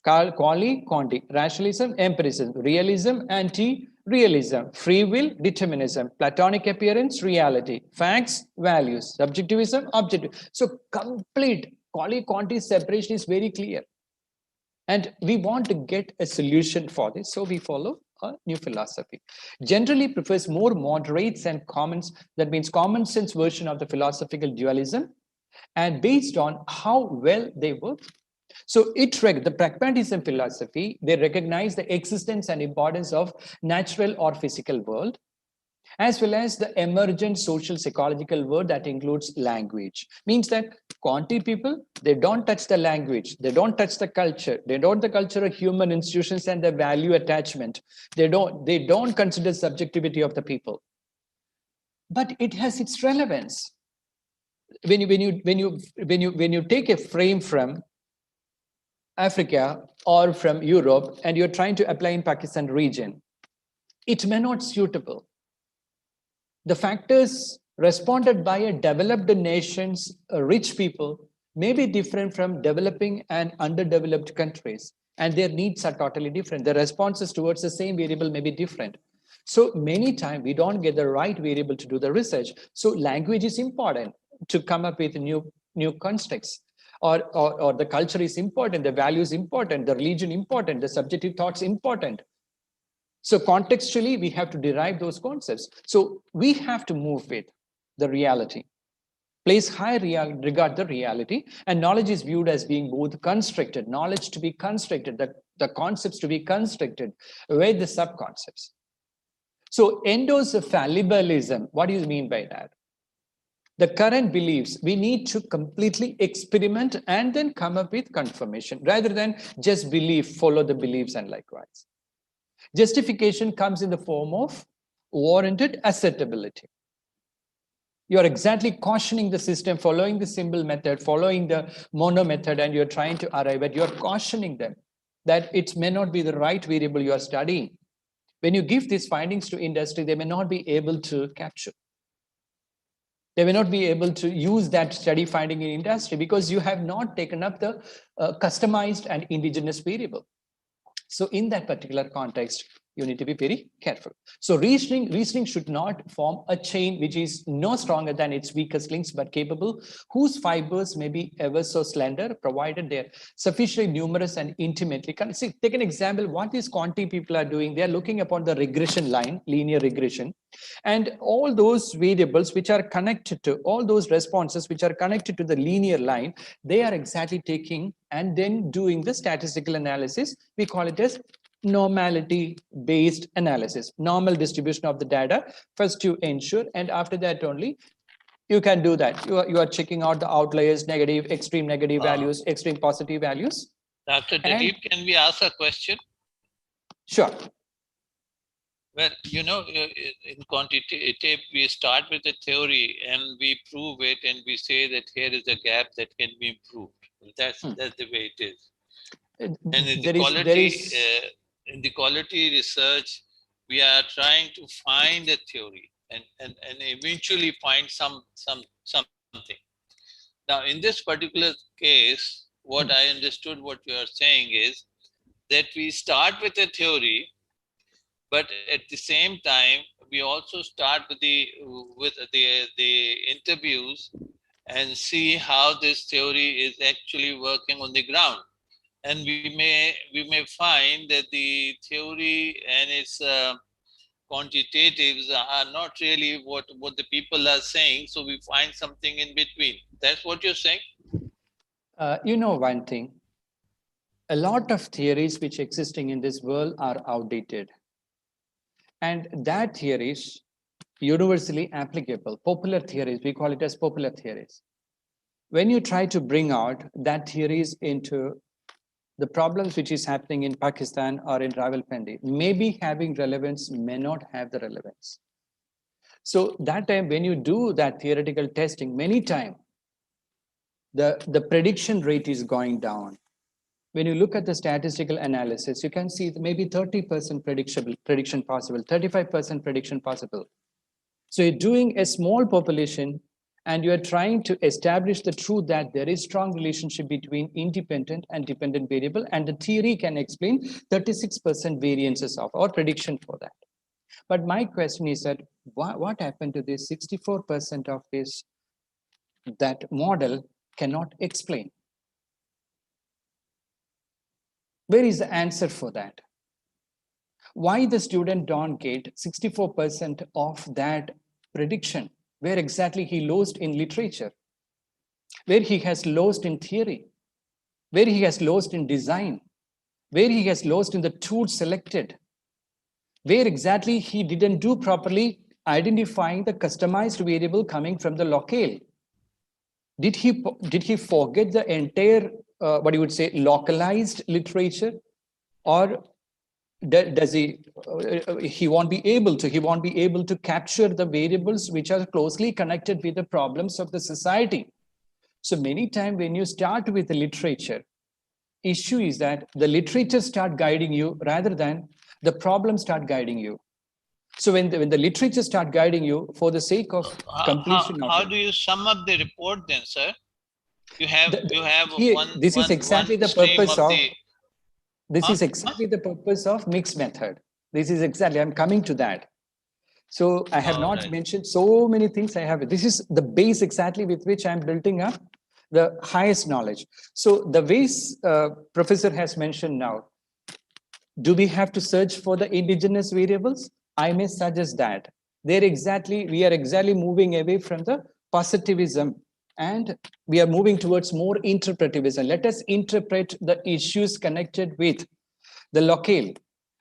Quali, quanti, rationalism, empiricism, realism, anti-realism, free will, determinism, Platonic appearance, reality, facts, values, subjectivism, objective. So complete quali, quanti separation is very clear. And we want to get a solution for this, so we follow a new philosophy. Generally prefers more moderates and commons, that means common sense version of the philosophical dualism, and based on how well they work. So the pragmatism philosophy, they recognize the existence and importance of natural or physical world, as well as the emergent social psychological world that includes language. Means that quanti people, they don't touch the language, they don't touch the culture, they don't the culture of human institutions and the value attachment. They don't consider subjectivity of the people. But it has its relevance. When you take a frame from Africa or from Europe and you're trying to apply in Pakistan region, it may not suitable. The factors responded by a developed nations, rich people, may be different from developing and underdeveloped countries, and their needs are totally different. The responses towards the same variable may be different. So many times we don't get the right variable to do the research. So language is important to come up with new constructs. Or the culture is important, the value is important, the religion important, the subjective thoughts important. So contextually, we have to derive those concepts. So we have to move with the reality, place high regard the reality, and knowledge is viewed as being both constructed, knowledge to be constructed, the concepts to be constructed with the sub-concepts. So endosfallibilism, what do you mean by that? The current beliefs, we need to completely experiment and then come up with confirmation rather than just believe, follow the beliefs and likewise. Justification comes in the form of warranted acceptability. You're exactly cautioning the system, following the symbol method, following the mono method, and you're trying to arrive at, you're cautioning them that it may not be the right variable you are studying. When you give these findings to industry, they may not be able to capture. They may not be able to use that study finding in industry because you have not taken up the customized and indigenous variable. So in that particular context, you need to be very careful. So reasoning should not form a chain which is no stronger than its weakest links, but capable, whose fibers may be ever so slender, provided they're sufficiently numerous and intimately. See, take an example, what these quanti people are doing, they're looking upon the regression line, linear regression, and all those variables which are connected to, all those responses which are connected to the linear line, they are exactly taking and then doing the statistical analysis. We call it as normality based analysis, normal distribution of the data. First you ensure, and after that only you can do that. You are checking out the outliers, negative, extreme negative values, extreme positive values.
Dr. Dilip, can we ask a question?
Sure.
Well, you know, in quantitative, we start with a theory and we prove it and we say that here is a gap that can be improved. That's the way it is. And in the quality research, we are trying to find a theory and eventually find something. Now, in this particular case, what I understood what you are saying is that we start with a theory, but at the same time, we also start with the interviews and see how this theory is actually working on the ground. And we may find that the theory and its quantitatives are not really what the people are saying. So we find something in between. That's what you're saying?
You know one thing, a lot of theories which existing in this world are outdated. And that theories universally applicable, popular theories, we call it as popular theories. When you try to bring out that theories into the problems which is happening in Pakistan or in Rawalpindi, maybe having relevance, may not have the relevance. So that time when you do that theoretical testing, many times the prediction rate is going down. When you look at the statistical analysis, you can see maybe 30% prediction possible, 35% prediction possible. So you're doing a small population and you're trying to establish the truth that there is strong relationship between independent and dependent variable, and the theory can explain 36% variances of our prediction for that. But my question is that what happened to this 64% of this that model cannot explain? Where is the answer for that? Why the student don't get 64% of that prediction, where exactly he lost in literature, where he has lost in theory, where he has lost in design, where he has lost in the tools selected, where exactly he didn't do properly identifying the customized variable coming from the locale. Did he forget the entire, what you would say, localized literature? Or does he won't be able to capture the variables which are closely connected with the problems of the society? So many times when you start with the literature, issue is that the literature start guiding you rather than the problem start guiding you. So when the literature start guiding you for the sake of completion
how do you sum up the report then, sir? You have
this is exactly the purpose of this is exactly
the
the purpose of mixed method. This is exactly, I'm coming to that. So I have not mentioned so many things I have. This is the base exactly with which I'm building up the highest knowledge. So the ways professor has mentioned now, do we have to search for the indigenous variables? I may suggest that we are exactly moving away from the positivism and we are moving towards more interpretivism. Let us interpret the issues connected with the locale.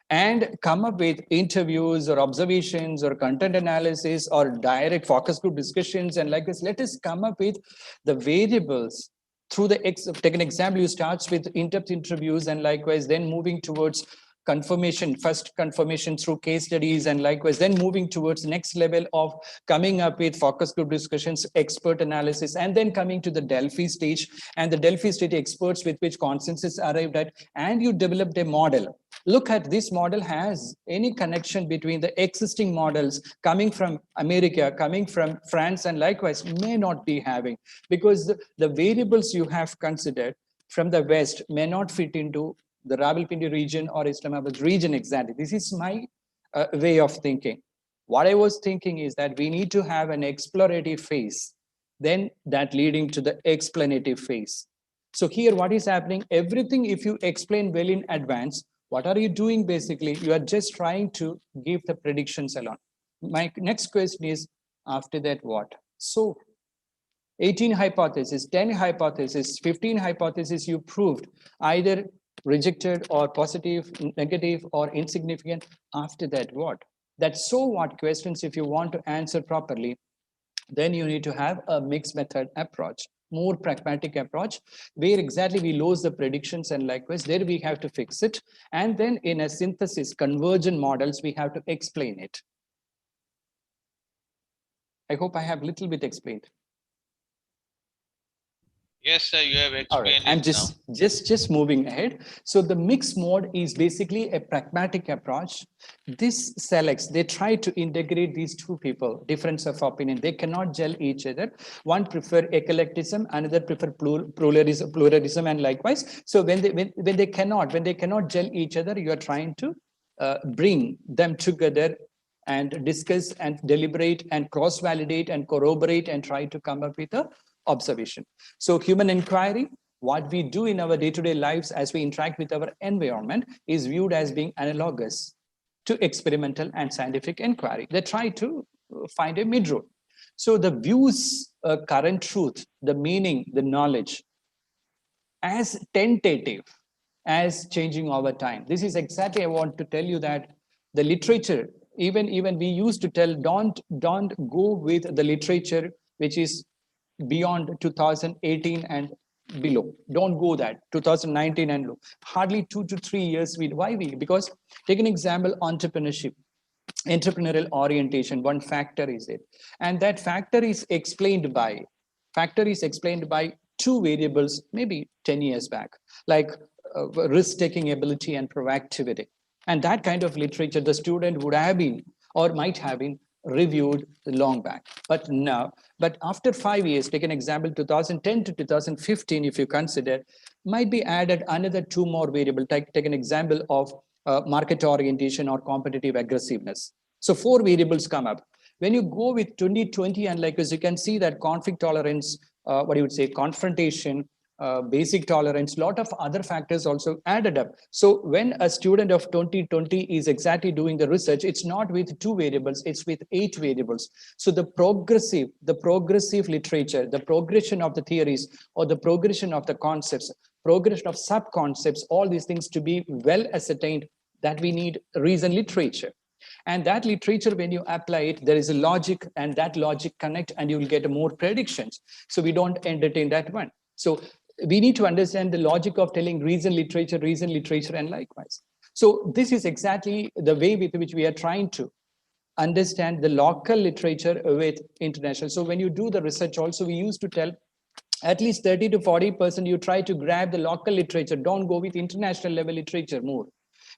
and come up with interviews or observations or content analysis or direct focus group discussions and like this. Let us come up with the variables through the take an example. You starts with in-depth interviews and likewise then moving towards confirmation, first confirmation through case studies, and likewise then moving towards next level of coming up with focus group discussions, expert analysis, and then coming to the Delphi stage, and the Delphi stage experts with which consensus arrived at, and you developed a model. Look at this model has any connection between the existing models coming from America, coming from France, and likewise may not be having, because the variables you have considered from the West may not fit into the Rawalpindi region or Islamabad region exactly. This is my way of thinking. What I was thinking is that we need to have an explorative phase, then that leading to the explanative phase. So here what is happening, everything if you explain well in advance, what are you doing basically? You are just trying to give the predictions alone. My next question is, after that what? So 18 hypotheses, 10 hypotheses, 15 hypotheses you proved, either rejected or positive, negative, or insignificant. After that, what? That so what questions, if you want to answer properly, then you need to have a mixed method approach, more pragmatic approach, where exactly we lose the predictions and likewise there we have to fix it. And then in a synthesis, convergent models, we have to explain it. I hope I have a little bit explained.
Yes, sir, you have
All right,
explained
I'm
it
just moving ahead. So the mixed mode is basically a pragmatic approach. This selects, they try to integrate these two people, difference of opinion. They cannot gel each other. One prefer eclecticism, another prefer pluralism, and likewise. So when they cannot gel each other, you are trying to bring them together and discuss and deliberate and cross-validate and corroborate and try to come up with a observation. So human inquiry, what we do in our day-to-day lives as we interact with our environment, is viewed as being analogous to experimental and scientific inquiry. They try to find a mid-road. So the views, current truth, the meaning, the knowledge, as tentative, as changing over time. This is exactly I want to tell you that the literature, even we used to tell, don't go with the literature which is beyond 2018 and below. Don't go that 2019 and below. Hardly 2 to 3 years. Why we? Because take an example, entrepreneurship, entrepreneurial orientation. One factor is it, and that factor is explained by two variables maybe 10 years back, like risk-taking ability and proactivity. And that kind of literature the student would have been or might have been reviewed long back. But after 5 years, take an example, 2010 to 2015, if you consider, might be added another two more variables. Take an example of market orientation or competitive aggressiveness. So 4 variables come up. When you go with 2020, and like as you can see that conflict tolerance, what you would say, confrontation, basic tolerance, lot of other factors also added up. So when a student of 2020 is exactly doing the research, it's not with 2 variables, it's with 8 variables. So the progressive literature, the progression of the theories or the progression of the concepts, progression of sub-concepts, all these things to be well ascertained, that we need reason literature. And that literature, when you apply it, there is a logic, and that logic connect, and you will get more predictions. So we don't entertain that one. So we need to understand the logic of telling reason literature, and likewise. So this is exactly the way with which we are trying to understand the local literature with international. So when you do the research also, we used to tell at least 30 to 40% you try to grab the local literature. Don't go with international level literature more,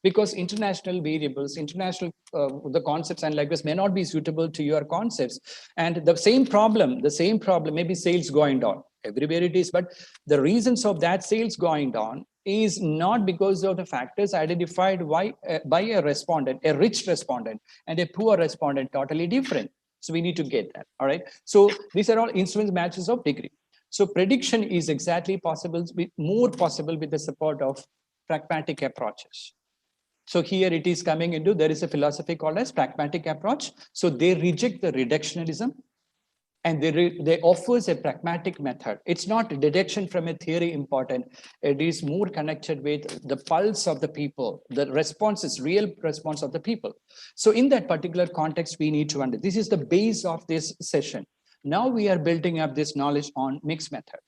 because international variables, the concepts and like this may not be suitable to your concepts. And the same problem, maybe sales going down everywhere it is, but the reasons of that sales going down is not because of the factors identified by a respondent, a rich respondent and a poor respondent, totally different. So we need to get that. All right. So these are all instruments matches of degree. So prediction is exactly possible, more possible with the support of pragmatic approaches. So here it is coming into, there is a philosophy called as pragmatic approach. So they reject the reductionism. And they offers a pragmatic method. It's not deduction from a theory important. It is more connected with the pulse of the people. The response is real response of the people. So in that particular context, we need to understand. This is the base of this session. Now we are building up this knowledge on mixed method.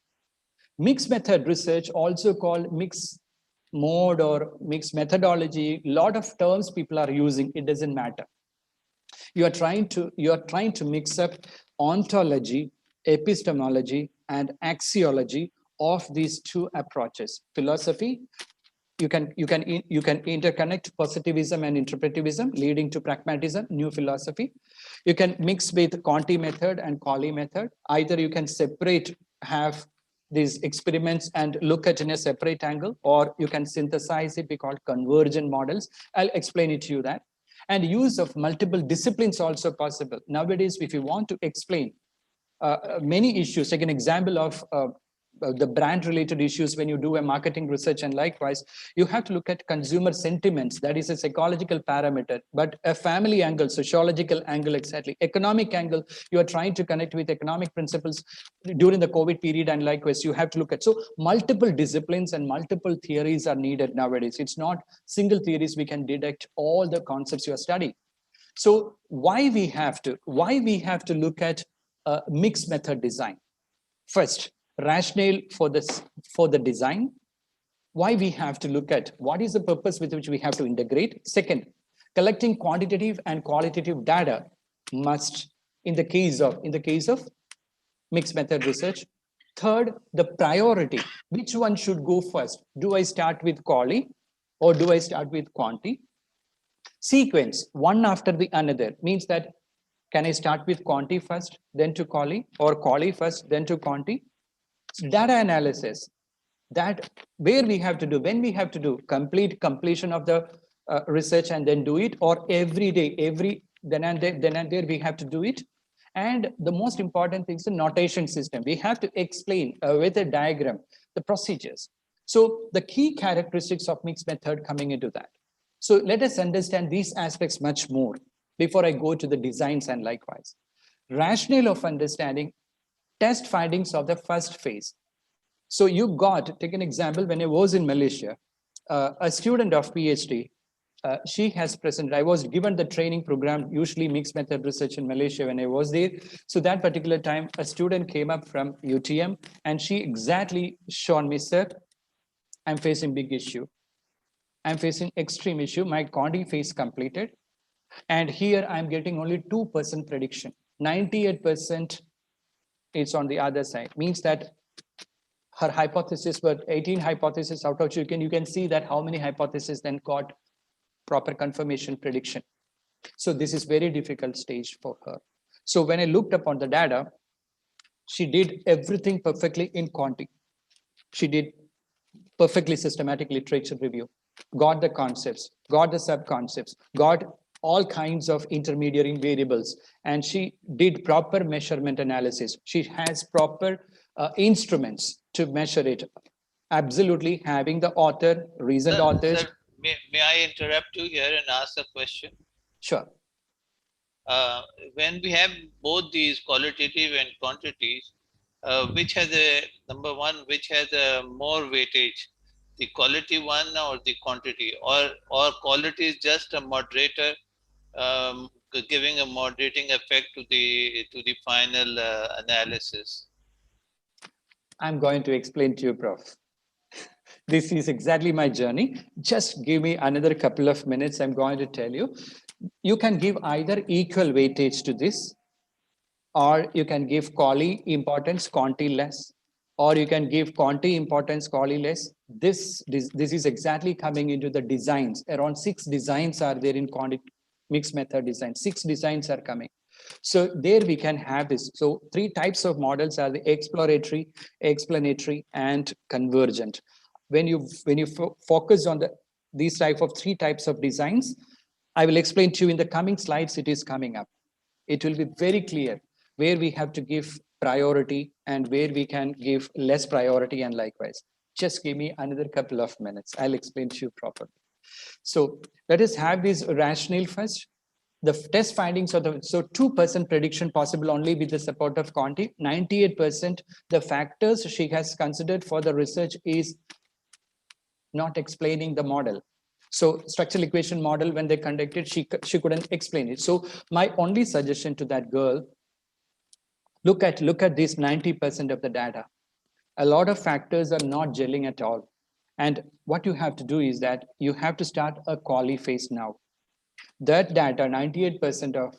Mixed method research, also called mixed mode or mixed methodology, a lot of terms people are using, it doesn't matter. You are trying to mix up ontology, epistemology, and axiology of these two approaches. Philosophy, you can interconnect positivism and interpretivism, leading to pragmatism, new philosophy. You can mix with Conti method and Colley method. Either you can separate, have these experiments and look at in a separate angle, or you can synthesize it, we call convergent models. I'll explain it to you that. And use of multiple disciplines also possible. Nowadays, if you want to explain many issues, take an example of the brand related issues when you do a marketing research, and likewise, you have to look at consumer sentiments. That is a psychological parameter, but a family angle, sociological angle, exactly. Economic angle, you are trying to connect with economic principles during the COVID period, and likewise, you have to look at. So multiple disciplines and multiple theories are needed nowadays. It's not single theories, we can deduct all the concepts you are studying. So why we have to look at mixed method design? First, rationale for the design. Why we have to look at what is the purpose with which we have to integrate. Second, collecting quantitative and qualitative data must in the case of mixed method research. Third, the priority. Which one should go first? Do I start with Colley or do I start with Quanti? Sequence, one after the another, means that can I start with Quanti first, then to Colley, or Colley first, then to Quanti? Data analysis, that where we have to do, when we have to do completion of the research and then do it, or every day, then and there we have to do it. And the most important thing is the notation system. We have to explain with a diagram the procedures. So the key characteristics of mixed method coming into that. So let us understand these aspects much more before I go to the designs and likewise. Rationale of understanding, test findings of the first phase. So you got, take an example, when I was in Malaysia, a student of PhD, she has presented, I was given the training program, usually mixed method research in Malaysia when I was there. So that particular time, a student came up from UTM and she exactly shown me, sir, I'm facing big issue. I'm facing extreme issue. My Conti phase completed. And here I'm getting only 2% prediction. 98% is on the other side. Means that her hypothesis were 18 hypotheses out of you can see that how many hypotheses then got proper confirmation prediction. So this is very difficult stage for her. So when I looked upon the data, she did everything perfectly in Conti. She did perfectly systematic literature review, got the concepts, got the sub-concepts, got all kinds of intermediary variables, and she did proper measurement analysis. She has proper instruments to measure it. Absolutely having the author, recent authors.
Sir, may I interrupt you here and ask a question?
Sure.
When we have both these qualitative and quantities, which has a number one, which has a more weightage, the quality one or the quantity, or quality is just a moderator, giving a moderating effect to the final analysis?
I'm going to explain to you, Prof. This is exactly my journey. Just give me another couple of minutes. I'm going to tell you. You can give either equal weightage to this, or you can give Colley importance, Conti less, or you can give Conti importance, Colley less. This is exactly coming into the designs. Around 6 designs are there in mixed method design. 6 designs are coming. So there we can have this. So 3 types of models are the exploratory, explanatory, and convergent. When you focus on these type of 3 types of designs, I will explain to you in the coming slides. It is coming up. It will be very clear where we have to give priority and where we can give less priority, and likewise. Just give me another couple of minutes. I'll explain to you properly. So let us have this rationale first. The test findings are so 2% prediction possible only with the support of Conti. 98% the factors she has considered for the research is not explaining the model. So structural equation model, when they conducted, she couldn't explain it. So my only suggestion to that girl, look at this 90% of the data. A lot of factors are not gelling at all. And what you have to do is that you have to start a quali phase now. That data, 98% of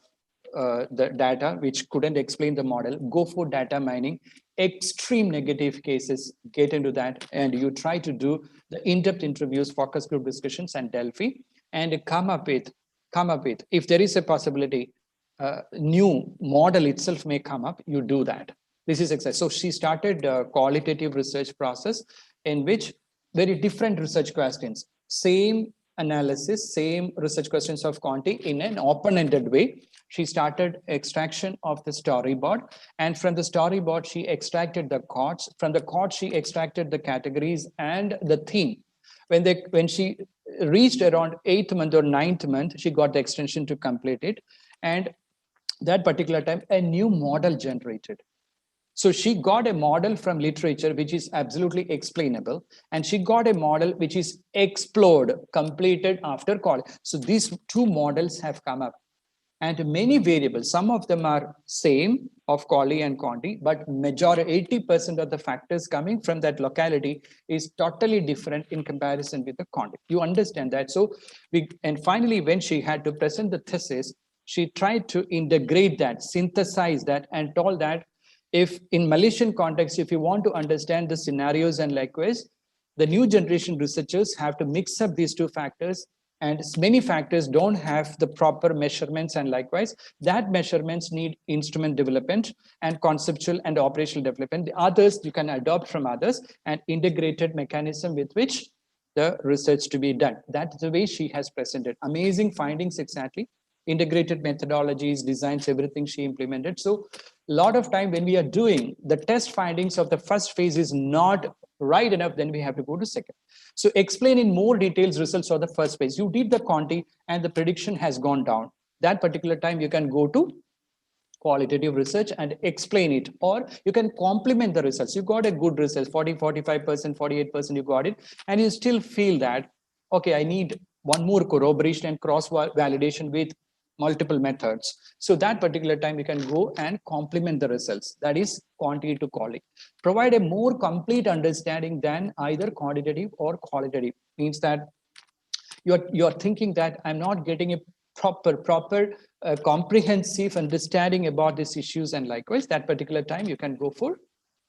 the data which couldn't explain the model, go for data mining. Extreme negative cases, get into that, and you try to do the in-depth interviews, focus group discussions, and Delphi, and come up with, if there is a possibility, new model itself may come up, you do that. This is exciting. So she started a qualitative research process in which very different research questions, same analysis, same research questions of Conti in an open-ended way. She started extraction of the storyboard, and from the storyboard, she extracted the chords. From the chords, she extracted the categories and the theme. When she reached around 8th month or 9th month, she got the extension to complete it. And that particular time, a new model generated. So she got a model from literature, which is absolutely explainable. And she got a model which is explored, completed after college. So these two models have come up. And many variables, some of them are same of Colli and Conti, but majority, 80% of the factors coming from that locality is totally different in comparison with the Conti. You understand that? So, and finally, when she had to present the thesis, she tried to integrate that, synthesize that, and told that if in Malaysian context, if you want to understand the scenarios and likewise, the new generation researchers have to mix up these two factors, and many factors don't have the proper measurements, and likewise that measurements need instrument development and conceptual and operational development. The others you can adopt from others, and integrated mechanism with which the research to be done. That's the way she has presented. Amazing findings, exactly. Integrated methodologies, designs, everything she implemented. So a lot of time when we are doing the test findings of the first phase is not right enough, then we have to go to second. So explain in more details results of the first phase. You did the Conti and the prediction has gone down. That particular time you can go to qualitative research and explain it, or you can complement the results. You got a good result, 40, 45%, 48%, you got it, and you still feel that, okay, I need one more corroboration and cross validation with multiple methods. So that particular time you can go and complement the results. That is quantity to quality. Provide a more complete understanding than either quantitative or qualitative. Means that you're thinking that I'm not getting a proper comprehensive understanding about these issues, and likewise that particular time you can go for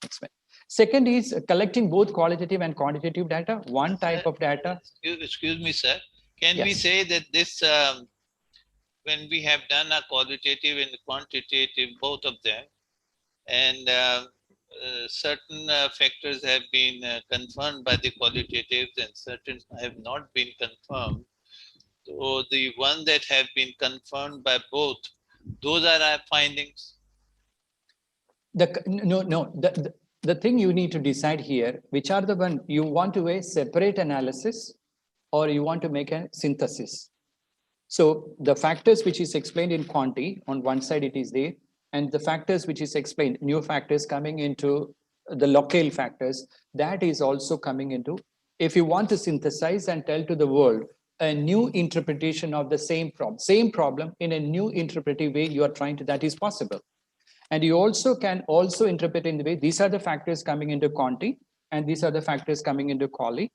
experiment. Second is collecting both qualitative and quantitative data. One type of data.
Excuse me, sir. Can we say that this, when we have done a qualitative and quantitative, both of them, and certain factors have been confirmed by the qualitatives and certain have not been confirmed. So the one that have been confirmed by both, those are our findings.
The thing you need to decide here, which are the one you want to a separate analysis or you want to make a synthesis. So the factors which is explained in quanti, on one side it is there, and the factors which is explained, new factors coming into the local factors, that is also coming into, if you want to synthesize and tell to the world a new interpretation of the same problem in a new interpretive way, you are trying to, that is possible. And you also can also interpret in the way, these are the factors coming into Conti, and these are the factors coming into Colli.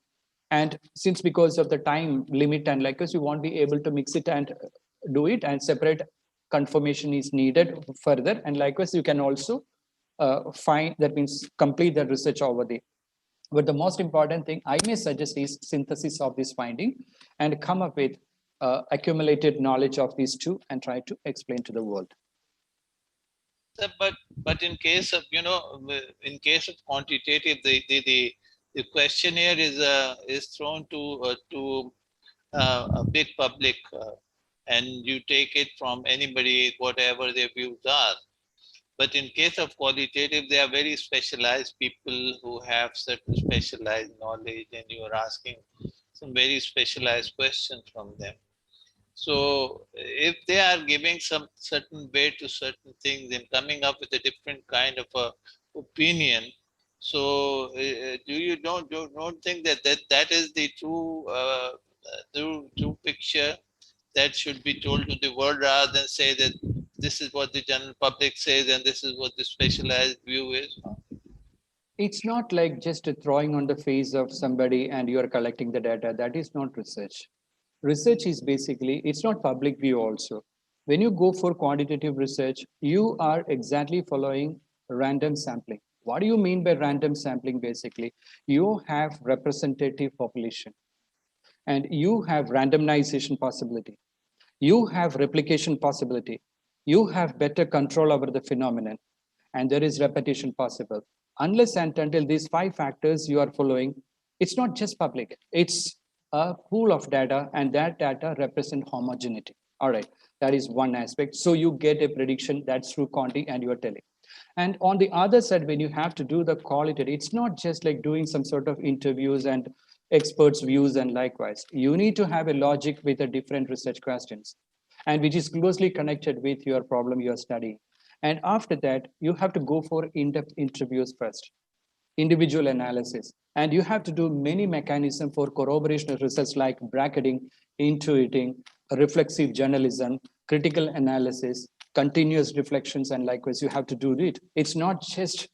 And since because of the time limit and likewise, you won't be able to mix it and do it, and separate confirmation is needed further. And likewise, you can also find, that means complete the research over there. But the most important thing I may suggest is synthesis of this finding and come up with accumulated knowledge of these two and try to explain to the world.
But in case of, in case of quantitative, the questionnaire is thrown to a big public, and you take it from anybody, whatever their views are. But in case of qualitative, they are very specialized people who have certain specialized knowledge, and you are asking some very specialized questions from them. So if they are giving some certain weight to certain things and coming up with a different kind of a opinion, so do you don't think that that is the true picture that should be told to the world, rather than say that this is what the general public says and this is what the specialized view is?
It's not like just a throwing on the face of somebody and you are collecting the data. That is not research. Research is basically, it's not public view also. When you go for quantitative research, you are exactly following random sampling. What do you mean by random sampling? Basically, you have representative population and you have randomization possibility. You have replication possibility. You have better control over the phenomenon, and there is repetition possible. Unless and until these five factors you are following, it's not just public, it's a pool of data, and that data represent homogeneity. All right, that is one aspect. So you get a prediction that's through Conti, and you are telling. And on the other side, when you have to do the qualitative, it's not just like doing some sort of interviews and experts' views and likewise. You need to have a logic with the different research questions, and which is closely connected with your problem you're studying. And after that, you have to go for in-depth interviews first, individual analysis. And you have to do many mechanisms for corroboration research like bracketing, intuiting, reflexive journalism, critical analysis, continuous reflections, and likewise, you have to do it. It's not just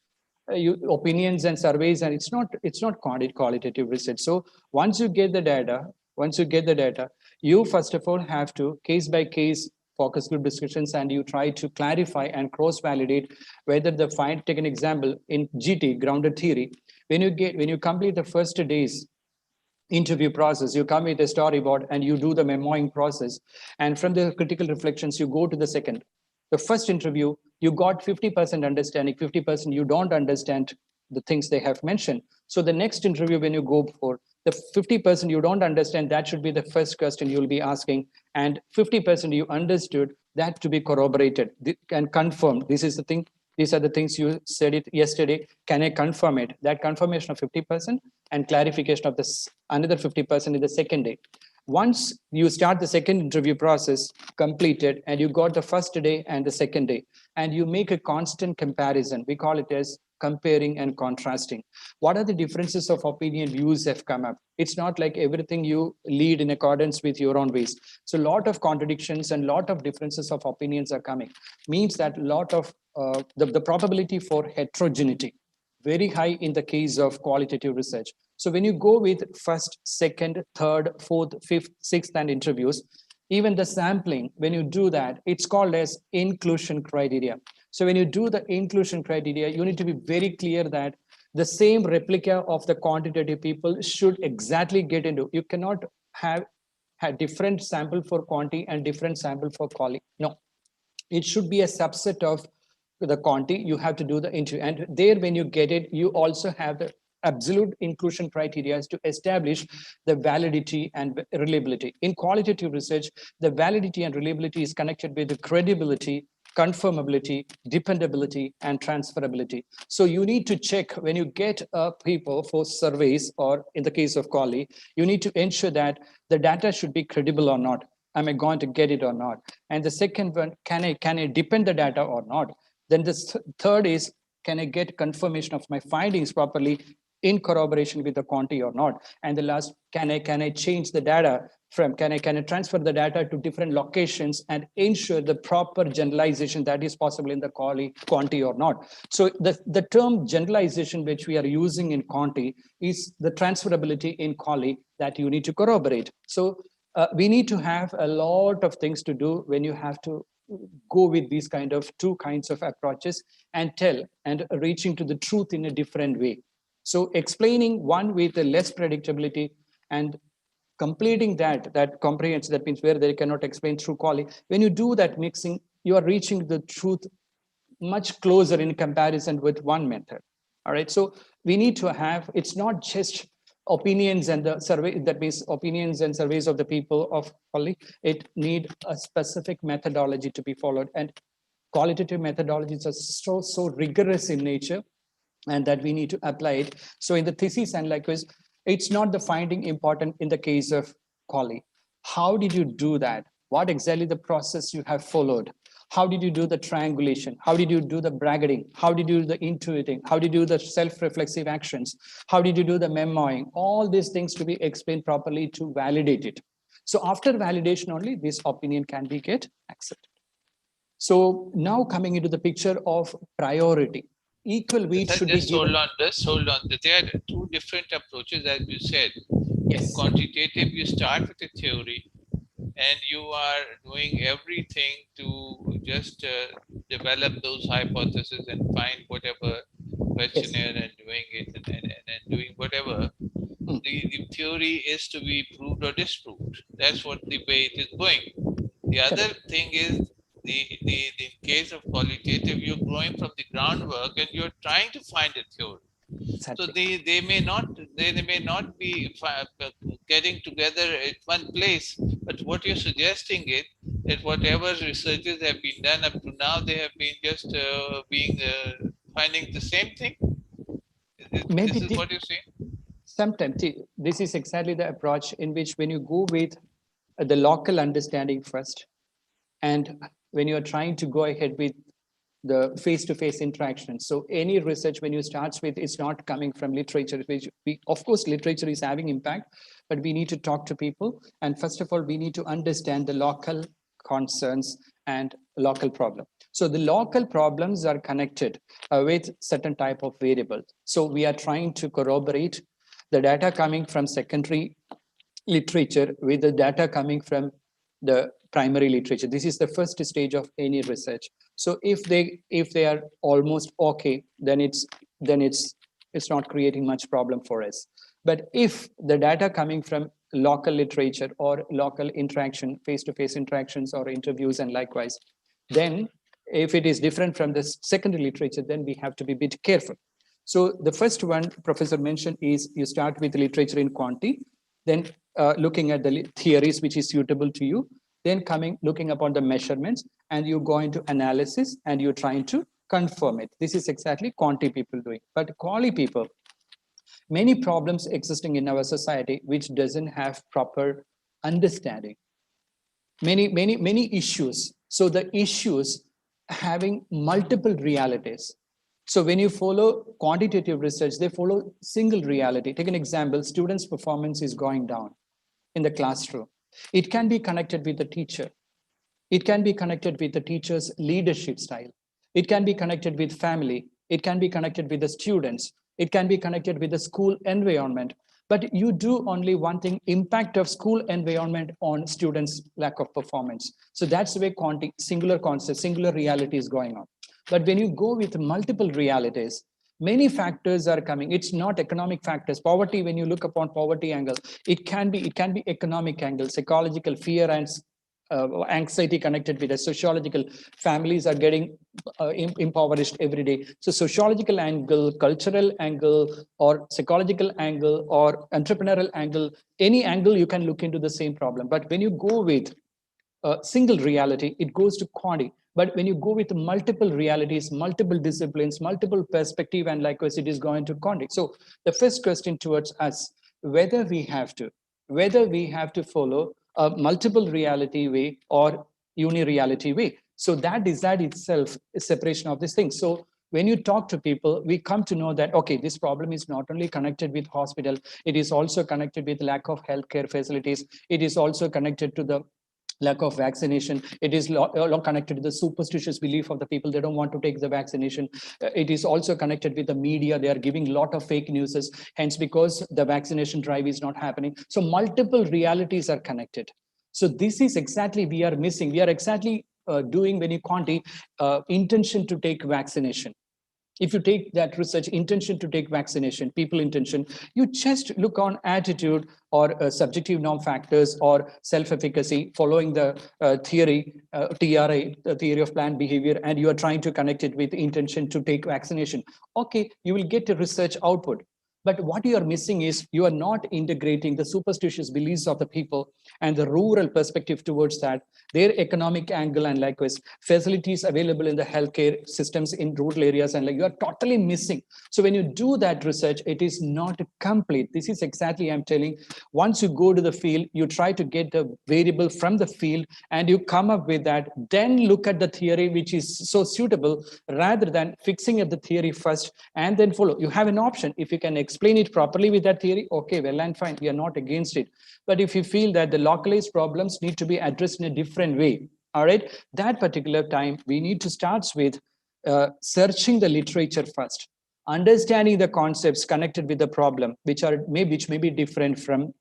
opinions and surveys, and it's not qualitative research. So once you get the data, you first of all have to case by case focus group discussions, and you try to clarify and cross validate whether the find. Take an example in GT, grounded theory. When you complete the first days interview process, you come with a storyboard and you do the memoing process, and from the critical reflections you go to the first interview, you got 50% understanding, 50% you don't understand the things they have mentioned. So the next interview, when you go for the 50% you don't understand, that should be the first question you'll be asking, and 50% you understood, that to be corroborated and confirmed. This is the thing, these are the things you said it yesterday, can I confirm it? That confirmation of 50% and clarification of this another 50% in the second day. Once you start the second interview process completed, and you got the first day and the second day, and you make a constant comparison, we call it as comparing and contrasting. What are the differences of opinion views have come up? It's not like everything you lead in accordance with your own ways. So a lot of contradictions and lot of differences of opinions are coming, means that a lot of the probability for heterogeneity very high in the case of qualitative research. So when you go with first, second, third, fourth, fifth, sixth, and interviews, even the sampling, when you do that, it's called as inclusion criteria. So when you do the inclusion criteria, you need to be very clear that the same replica of the quantitative people should exactly get into. You cannot have different sample for quanti and different sample for quali. No, it should be a subset of the quanti. You have to do the interview, and there when you get it, you also have the absolute inclusion criteria to establish the validity and reliability. In qualitative research, the validity and reliability is connected with the credibility, confirmability, dependability, and transferability. So you need to check when you get people for surveys, or in the case of quali, you need to ensure that the data should be credible or not. Am I going to get it or not? And the second one, can I depend the data or not? Then the third is, can I get confirmation of my findings properly in corroboration with the quantity or not? And the last, can I change the data from, can I transfer the data to different locations and ensure the proper generalization that is possible in the quantity or not? So the term generalization which we are using in quantity is the transferability in quali that you need to corroborate. So we need to have a lot of things to do when you have to go with these kind of two kinds of approaches and tell and reaching to the truth in a different way. So explaining one with a less predictability and completing that comprehends, that means where they cannot explain through quali. When you do that mixing, you are reaching the truth much closer in comparison with one method. All right, so we need to have, it's not just opinions and the survey, that means opinions and surveys of the people of quality. It need a specific methodology to be followed, and qualitative methodologies are so rigorous in nature, and that we need to apply it. So in the thesis and likewise, it's not the finding important in the case of quali. How did you do that? what exactly the process you have followed. How did you do the triangulation? How did you do the bracketing? How did you do the intuiting? How did you do the self-reflexive actions? How did you do the memoing? All these things to be explained properly to validate it. So after validation only, this opinion can be get accepted. So now coming into the picture of priority, equal weight should be given.
Just hold on. There are two different approaches, as you said.
Yes.
In quantitative, you start with a theory, and you are doing everything to just develop those hypotheses and find whatever questionnaire and doing it and doing whatever. The theory is to be proved or disproved. That's what the way it is going. The other thing is the case of qualitative, you're growing from the groundwork and you're trying to find a theory.
Exactly.
So they may not be getting together at one place, but what you're suggesting is that whatever researches have been done up to now, they have been just finding the same thing.
Maybe
This is what you're saying.
Sometimes this is exactly the approach in which when you go with the local understanding first, and when you're trying to go ahead with the face-to-face interaction. So any research when you start with, it's not coming from literature, which of course, literature is having impact, but we need to talk to people. And first of all, we need to understand the local concerns and local problem. So the local problems are connected with certain type of variables. So we are trying to corroborate the data coming from secondary literature with the data coming from the primary literature. This is the first stage of any research. So if they are almost okay, then it's not creating much problem for us. But if the data coming from local literature or local interaction, face-to-face interactions or interviews and likewise, then if it is different from the secondary literature, then we have to be a bit careful. So the first one Professor mentioned is you start with literature in quantity, then looking at the theories which is suitable to you, then looking upon the measurements, and you go into analysis and you're trying to confirm it. This is exactly quantity people doing. But quali people, many problems existing in our society which doesn't have proper understanding. Many issues. So the issues having multiple realities. So when you follow quantitative research, they follow single reality. Take an example, students' performance is going down in the classroom. It can be connected with the teacher. It can be connected with the teacher's leadership style. It can be connected with family. It can be connected with the students. It can be connected with the school environment. But you do only one thing, impact of school environment on students' lack of performance. So that's the way singular concept, singular reality is going on. But when you go with multiple realities, many factors are coming. It's not economic factors. Poverty, when you look upon poverty angle, it can be economic angle, psychological fear and anxiety connected with the sociological. Families are getting impoverished every day. So sociological angle, cultural angle, or psychological angle, or entrepreneurial angle, any angle you can look into the same problem. But when you go with single reality, it goes to quantity. But when you go with multiple realities, multiple disciplines, multiple perspective, and likewise, it is going to quantity. So the first question towards us, whether we have to follow a multiple reality way or uni-reality way. So that is that itself is separation of these things. So when you talk to people, we come to know that, okay, this problem is not only connected with hospital, it is also connected with lack of healthcare facilities. It is also connected to the lack of vaccination. It is connected to the superstitious belief of the people. They don't want to take the vaccination. It is also connected with the media. They are giving a lot of fake news. Hence, because the vaccination drive is not happening. So multiple realities are connected. So this is exactly we are missing. We are exactly doing when you quanti intention to take vaccination. If you take that research intention to take vaccination, people intention, you just look on attitude or subjective norm factors or self-efficacy following the theory, TRA, the theory of planned behavior, and you are trying to connect it with intention to take vaccination. Okay, you will get a research output. But what you are missing is you are not integrating the superstitious beliefs of the people and the rural perspective towards that, their economic angle, and likewise facilities available in the healthcare systems in rural areas, and like you are totally missing. So when you do that research, it is not complete. This is exactly I'm telling. Once you go to the field, you try to get the variable from the field and you come up with that, then look at the theory which is so suitable, rather than fixing at the theory first and then follow. You have an option. If you can explain it properly with that theory, okay, well and fine, we are not against it. But if you feel that the localized problems need to be addressed in a different way, all right, that particular time we need to start with searching the literature first, understanding the concepts connected with the problem, which may be different from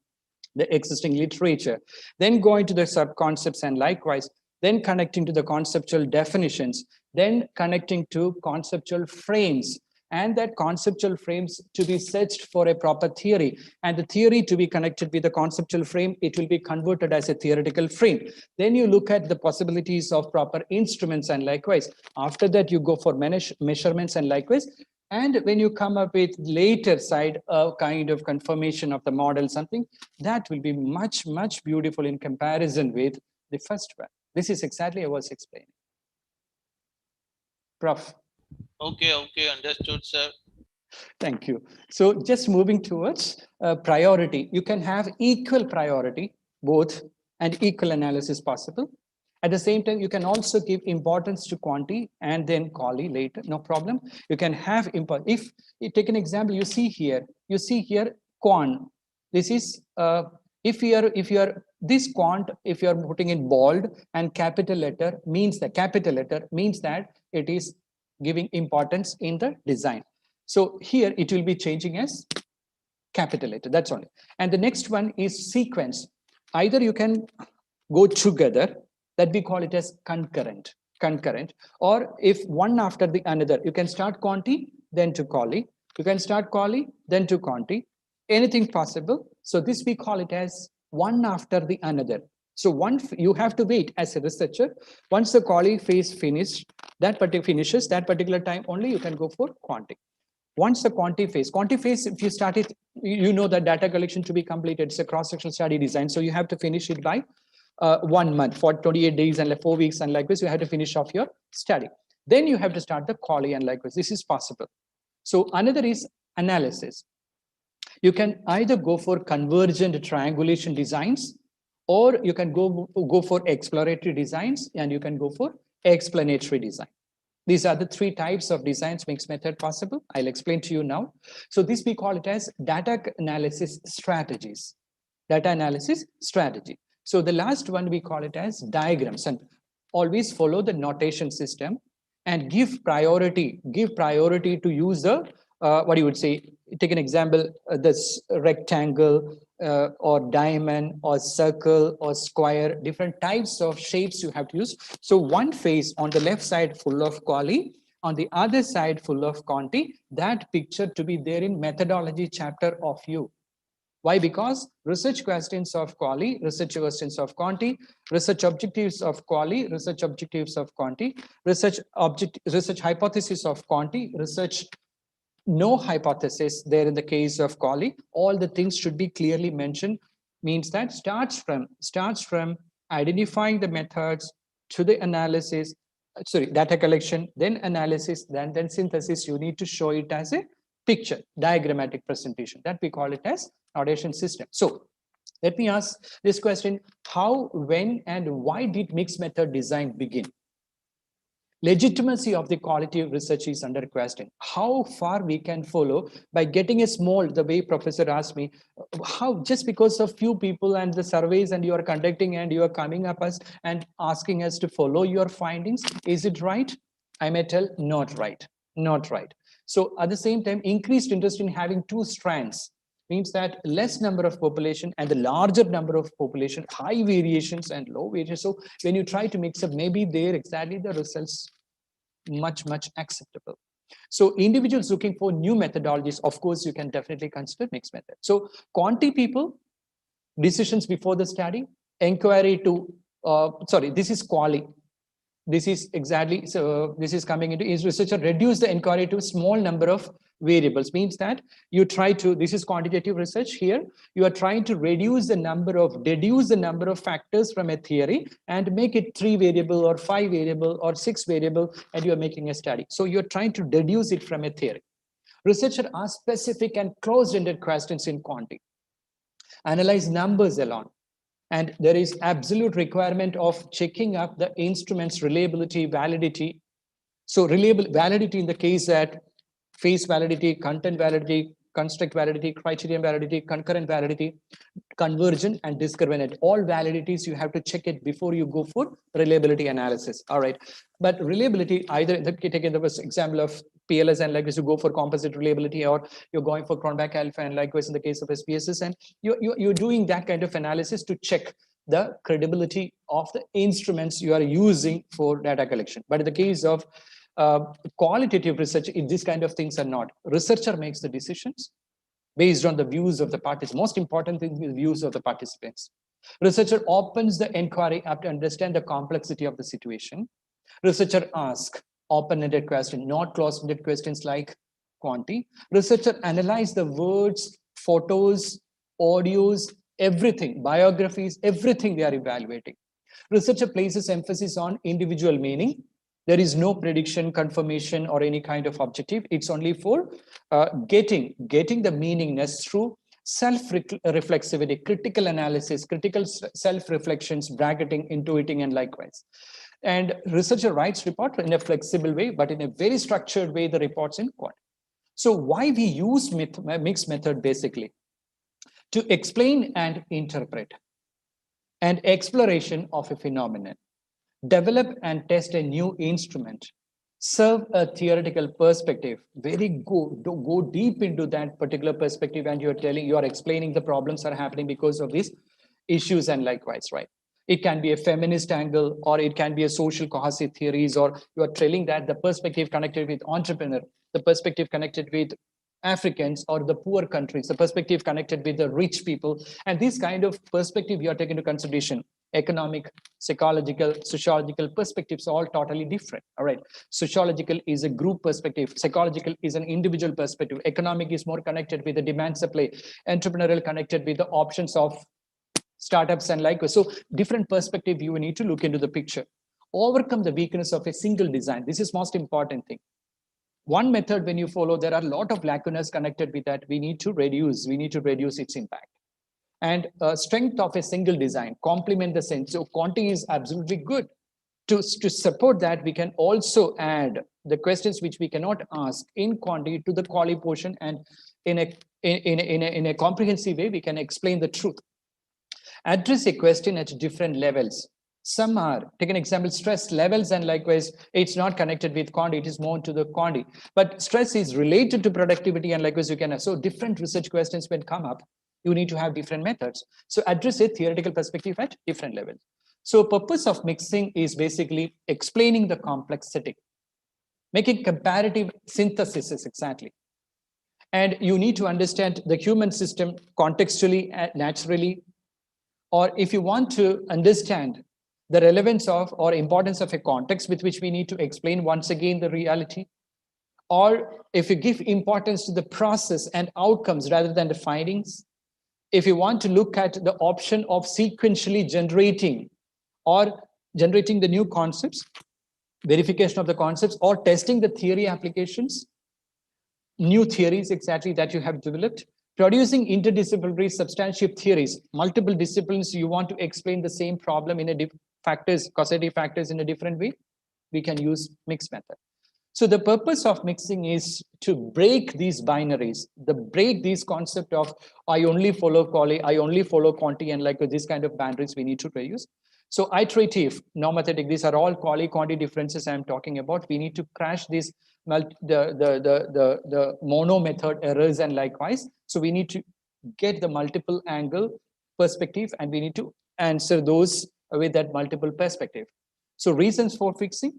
the existing literature, then going to the sub-concepts, and likewise then connecting to the conceptual definitions, then connecting to conceptual frames, and that conceptual frames to be searched for a proper theory, and the theory to be connected with the conceptual frame, it will be converted as a theoretical frame. Then you look at the possibilities of proper instruments, and likewise after that you go for measurements, and likewise, and when you come up with later side a kind of confirmation of the model, something that will be much beautiful in comparison with the first one. This is exactly I was explaining. Prof.
Okay, understood, sir.
Thank you. So just moving towards priority, you can have equal priority, both, and equal analysis possible. At the same time, you can also give importance to quanti and then quali later, no problem. You can have if you take an example, you see here quant. This is if you are this quant, if you are putting in bold and capital letter means that it is giving importance in the design. So here it will be changing as capital letter, that's only. And the next one is sequence. Either you can go together, that we call it as concurrent, or if one after the another, you can start quanti, then to quali, you can start quali, then to quanti, anything possible. So this we call it as one after the another. So you have to wait as a researcher. Once the quali phase finishes, that particular time only you can go for quanti. Once the quanti phase, if you start it, you know that data collection to be completed, it's a cross-sectional study design. So you have to finish it by 1 month, for 28 days and 4 weeks, and likewise you have to finish off your study. Then you have to start the quali, and likewise this is possible. So another is analysis. You can either go for convergent triangulation designs, or you can go for exploratory designs, and you can go for explanatory design. These are the 3 types of designs mixed method possible. I'll explain to you now. So this we call it as data analysis strategies. Data analysis strategy. So the last one we call it as diagrams, and always follow the notation system and give priority to use the what you would say, take an example, this rectangle or diamond or circle or square, different types of shapes you have to use. So one phase on the left side full of quali, on the other side full of quanti, that picture to be there in methodology chapter of you. Why? Because research questions of quali, research questions of quanti, research objectives of quali, research objectives of quanti, research hypothesis of quanti, research no hypothesis there in the case of quali. All the things should be clearly mentioned. Means that starts from identifying the methods to the analysis, data collection, then analysis, then synthesis. You need to show it as a picture, diagrammatic presentation. That we call it as notation system. So let me ask this question: how, when, and why did mixed method design begin? Legitimacy of the qualitative research is under question. How far we can follow by getting a small, the way professor asked me, how just because of few people and the surveys and you are conducting and you are coming up us and asking us to follow your findings, is it right? I may tell, not right. So at the same time, increased interest in having 2 strands means that less number of population and the larger number of population, high variations and low variations. So when you try to mix up, maybe there exactly the results much acceptable. So individuals looking for new methodologies, of course, you can definitely consider mixed method. So quanti people, decisions before the study, inquiry to, this is quali. this is exactly, so this is coming into, is researcher reduce the inquiry to a small number of variables, means that you try to, this is quantitative research here, you are trying to deduce the number of factors from a theory and make it 3 variable or 5 variable or 6 variable, and you are making a study. So you're trying to deduce it from a theory. Researcher asks specific and closed-ended questions in quantity, analyze numbers alone, and there is absolute requirement of checking up the instrument's reliability, validity. So reliable validity in the case that face validity, content validity, construct validity, criterion validity, concurrent validity, convergent and discriminant. All validities, you have to check it before you go for reliability analysis. All right. But reliability, either in the taking the example of PLS and likewise you go for composite reliability, or you're going for Cronbach alpha, and likewise in the case of SPSS, and you're doing that kind of analysis to check the credibility of the instruments you are using for data collection. But in the case of qualitative research, these kind of things are not. Researcher makes the decisions based on the views of the parties. Most important thing is views of the participants. Researcher opens the inquiry up to understand the complexity of the situation. Researcher asks open-ended questions, not closed-ended questions like quanti. Researcher analyze the words, photos, audios, everything, biographies, everything they are evaluating. Researcher places emphasis on individual meaning. There is no prediction, confirmation, or any kind of objective. It's only for getting the meaningness through self-reflexivity, critical analysis, critical self-reflections, bracketing, intuiting, and likewise. And researcher writes report in a flexible way, but in a very structured way, the reports in quant. So why we use mixed method basically? To explain and interpret, and exploration of a phenomenon, develop and test a new instrument, serve a theoretical perspective, go deep into that particular perspective, and you are explaining the problems are happening because of these issues, and likewise, right? It can be a feminist angle, or it can be a social cohesive theories, or you are telling that the perspective connected with entrepreneur, the perspective connected with Africans or the poor countries, the perspective connected with the rich people, and this kind of perspective you are taking into consideration. Economic, psychological, sociological perspectives are all totally different. All right. Sociological is a group perspective. Psychological is an individual perspective. Economic is more connected with the demand supply. Entrepreneurial connected with the options of startups and likewise. So different perspective you need to look into the picture. Overcome the weakness of a single design. This is most important thing. One method when you follow, there are a lot of lacunas connected with that. We need to reduce its impact. And strength of a single design, complement the sense. So quanti is absolutely good. To support that, we can also add the questions which we cannot ask in quanti to the quali portion, and in a comprehensive way, we can explain the truth. Address a question at different levels. Some are, take an example, stress levels, and likewise, it's not connected with quanti, it is more to the quanti. But stress is related to productivity, and likewise, you can, so different research questions when come up, you need to have different methods. So address a theoretical perspective at different levels. So purpose of mixing is basically explaining the complexity, making comparative synthesis exactly. And you need to understand the human system contextually, naturally, or if you want to understand the relevance of or importance of a context with which we need to explain once again the reality, or if you give importance to the process and outcomes rather than the findings, if you want to look at the option of sequentially generating the new concepts, verification of the concepts, or testing the theory applications, new theories exactly that you have developed, producing interdisciplinary substantive theories, multiple disciplines, you want to explain the same problem in a causative factors in a different way, we can use mixed method. So the purpose of mixing is to break these binaries, break these concept of I only follow quali, I only follow quanti, and like this kind of boundaries we need to reuse. So iterative, normative, these are all quali-quanti differences I'm talking about. We need to crash these the mono method errors and likewise. So we need to get the multiple angle perspective, and we need to answer those with that multiple perspective. So reasons for fixing: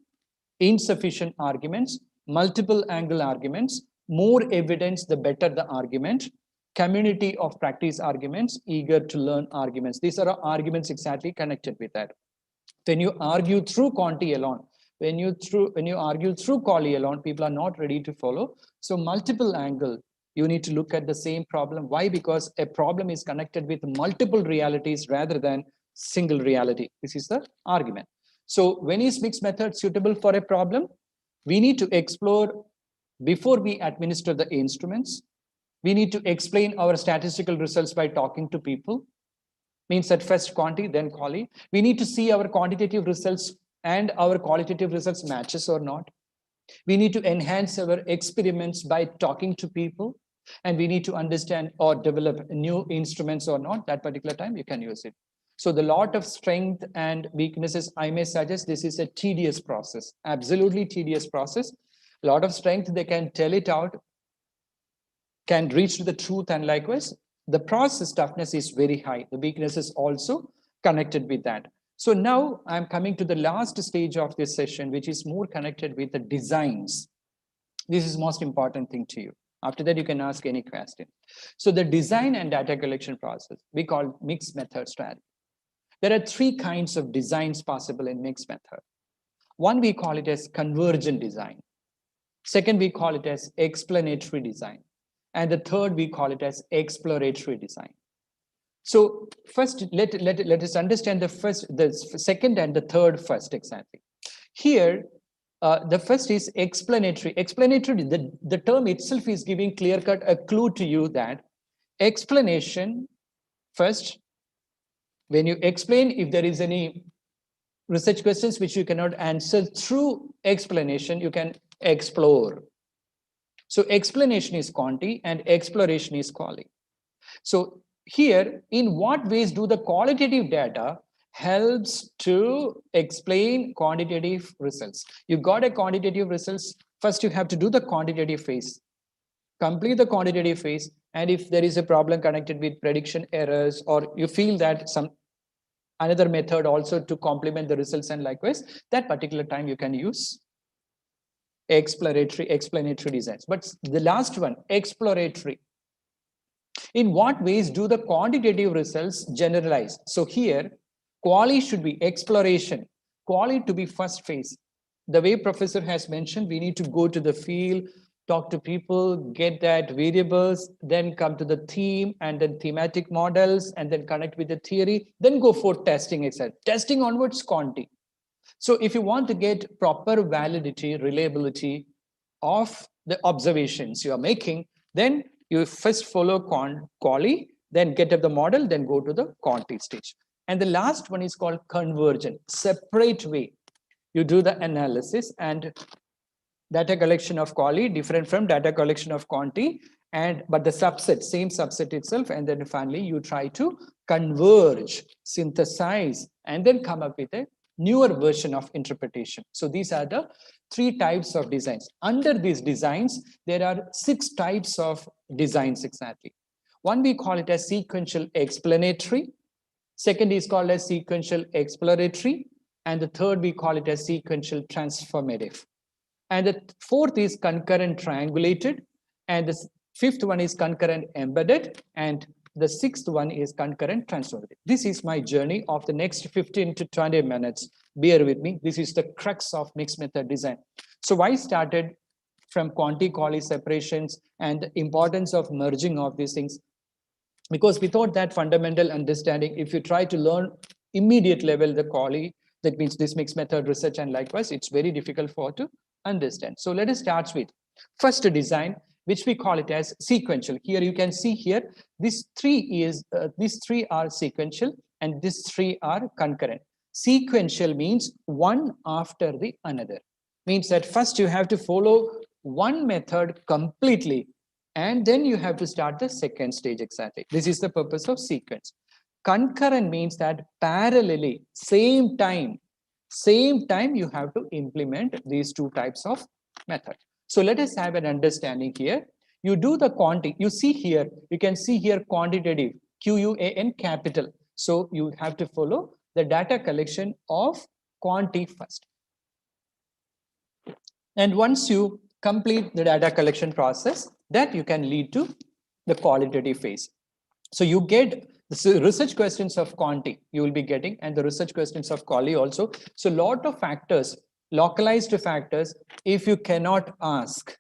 insufficient arguments, multiple angle arguments, more evidence, the better the argument, community of practice arguments, eager to learn arguments. These are arguments exactly connected with that. When you argue through quanti alone, When you argue through quality alone, people are not ready to follow. So multiple angle, you need to look at the same problem. Why? Because a problem is connected with multiple realities rather than single reality. This is the argument. So when is mixed method suitable for a problem? We need to explore before we administer the instruments. We need to explain our statistical results by talking to people. Means that first quantity, then quality. We need to see our quantitative results and our qualitative results matches or not. We need to enhance our experiments by talking to people, and we need to understand or develop new instruments or not. That particular time you can use it. So the lot of strength and weaknesses, I may suggest this is a tedious process, absolutely tedious process. A lot of strength, they can tell it out, can reach to the truth, and likewise the process toughness is very high. The weakness is also connected with that. So now I'm coming to the last stage of this session, which is more connected with the designs. This is most important thing to you. After that, you can ask any question. So the design and data collection process, we call mixed method strategy. There are three kinds of designs possible in mixed method. One, we call it as convergent design. Second, we call it as explanatory design. And the third, we call it as exploratory design. So first, let us understand the second and the third first exactly. Here, the first is explanatory. Explanatory, the term itself is giving clear-cut a clue to you that explanation, first, when you explain, if there is any research questions which you cannot answer through explanation, you can explore. So explanation is quantity and exploration is quality. So here, in what ways do the qualitative data helps to explain quantitative results? You got a quantitative results, first you have to do the quantitative phase, complete the quantitative phase, and if there is a problem connected with prediction errors, or you feel that some another method also to complement the results and likewise, that particular time you can use explanatory designs. But the last one, exploratory. In what ways do the quantitative results generalize? So here, quality should be exploration, quality to be first phase. The way professor has mentioned, we need to go to the field, talk to people, get that variables, then come to the theme and then thematic models, and then connect with the theory, then go for testing, etc. Testing onwards, quantity. So if you want to get proper validity, reliability of the observations you are making, then you first follow quali, then get up the model, then go to the quantity stage. And the last one is called convergent, separate way. You do the analysis and data collection of quali different from data collection of quantity, but the subset, same subset itself, and then finally you try to converge, synthesize, and then come up with a newer version of interpretation. So these are the three types of designs. Under these designs, there are 6 types of designs exactly. One, we call it as sequential explanatory. Second is called as sequential exploratory. And the third, we call it as sequential transformative. And the fourth is concurrent triangulated. And the fifth one is concurrent embedded. And the sixth one is concurrent transformative. This is my journey of the next 15 to 20 minutes. Bear with me. This is the crux of mixed method design. So I started from quality separations and the importance of merging of these things. Because without that fundamental understanding, if you try to learn immediate level the quality, that means this mixed method research and likewise, it's very difficult for to understand. So let us start with first design, which we call it as sequential. Here you can see here, these three are sequential and these 3 are concurrent. Sequential means one after the another. Means that first you have to follow one method completely, and then you have to start the second stage exactly. This is the purpose of sequence. Concurrent means that parallelly, same time you have to implement these 2 types of method. So let us have an understanding here. You do the quantity, you see here, you can see here quantitative, QUAN capital. So you have to follow the data collection of quantity first. And once you complete the data collection process, that you can lead to the qualitative phase. So you get the research questions of quantity you will be getting, and the research questions of quality also. So a lot of factors localized factors. If you cannot ask,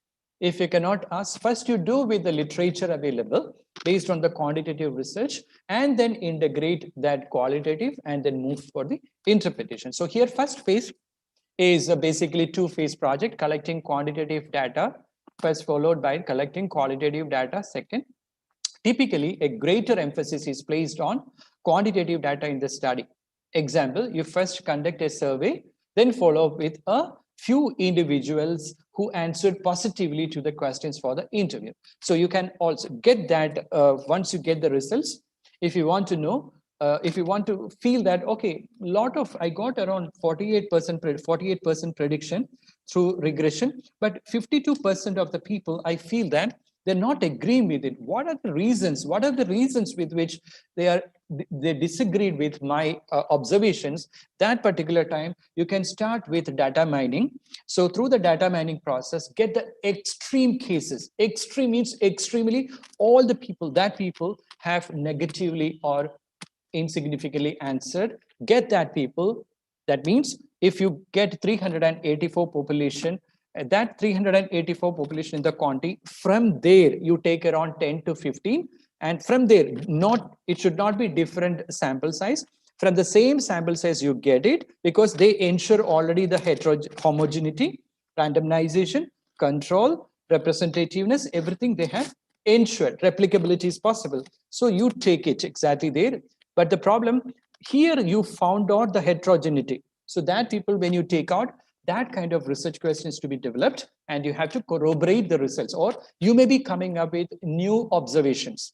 first you do with the literature available based on the quantitative research, and then integrate that qualitative and then move for the interpretation. So here first phase is basically two-phase project, collecting quantitative data first, followed by collecting qualitative data second. Typically, a greater emphasis is placed on quantitative data in the study. Example, you first conduct a survey, then follow up with a few individuals who answered positively to the questions for the interview. So you can also get that once you get the results. If you want to know, if you want to feel that, okay, I got around 48% prediction through regression, but 52% of the people, I feel that they're not agreeing with it. What are the reasons? What are the reasons with which they disagreed with my observations? That particular time, you can start with data mining. So through the data mining process, get the extreme cases. Extreme means extremely all the people have negatively or insignificantly answered. Get that people. That means if you get 384 population, that 384 population in the county, from there you take around 10 to 15, and from there, it should not be different sample size. From the same sample size you get it, because they ensure already the homogeneity, randomization, control, representativeness, everything they have ensured. Replicability is possible, so you take it exactly there. But the problem here, you found out the heterogeneity. So that people, when you take out, that kind of research questions to be developed, and you have to corroborate the results, or you may be coming up with new observations,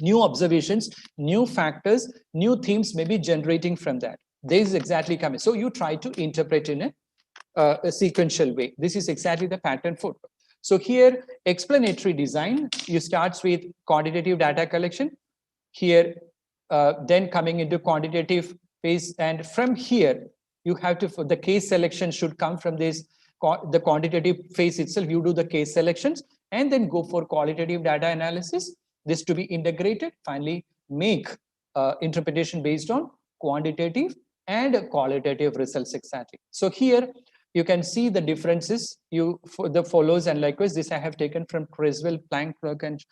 new factors, new themes may be generating from that. This is exactly coming. So you try to interpret in a sequential way. This is exactly the pattern for. So here, explanatory design, you starts with quantitative data collection. Here, then coming into quantitative phase, and from here, you have to, the case selection should come from this, the quantitative phase itself. You do the case selections and then go for qualitative data analysis, this to be integrated, finally make interpretation based on quantitative and qualitative results exactly. So here you can see the differences, the follows, and likewise this I have taken from Creswell, Planck, and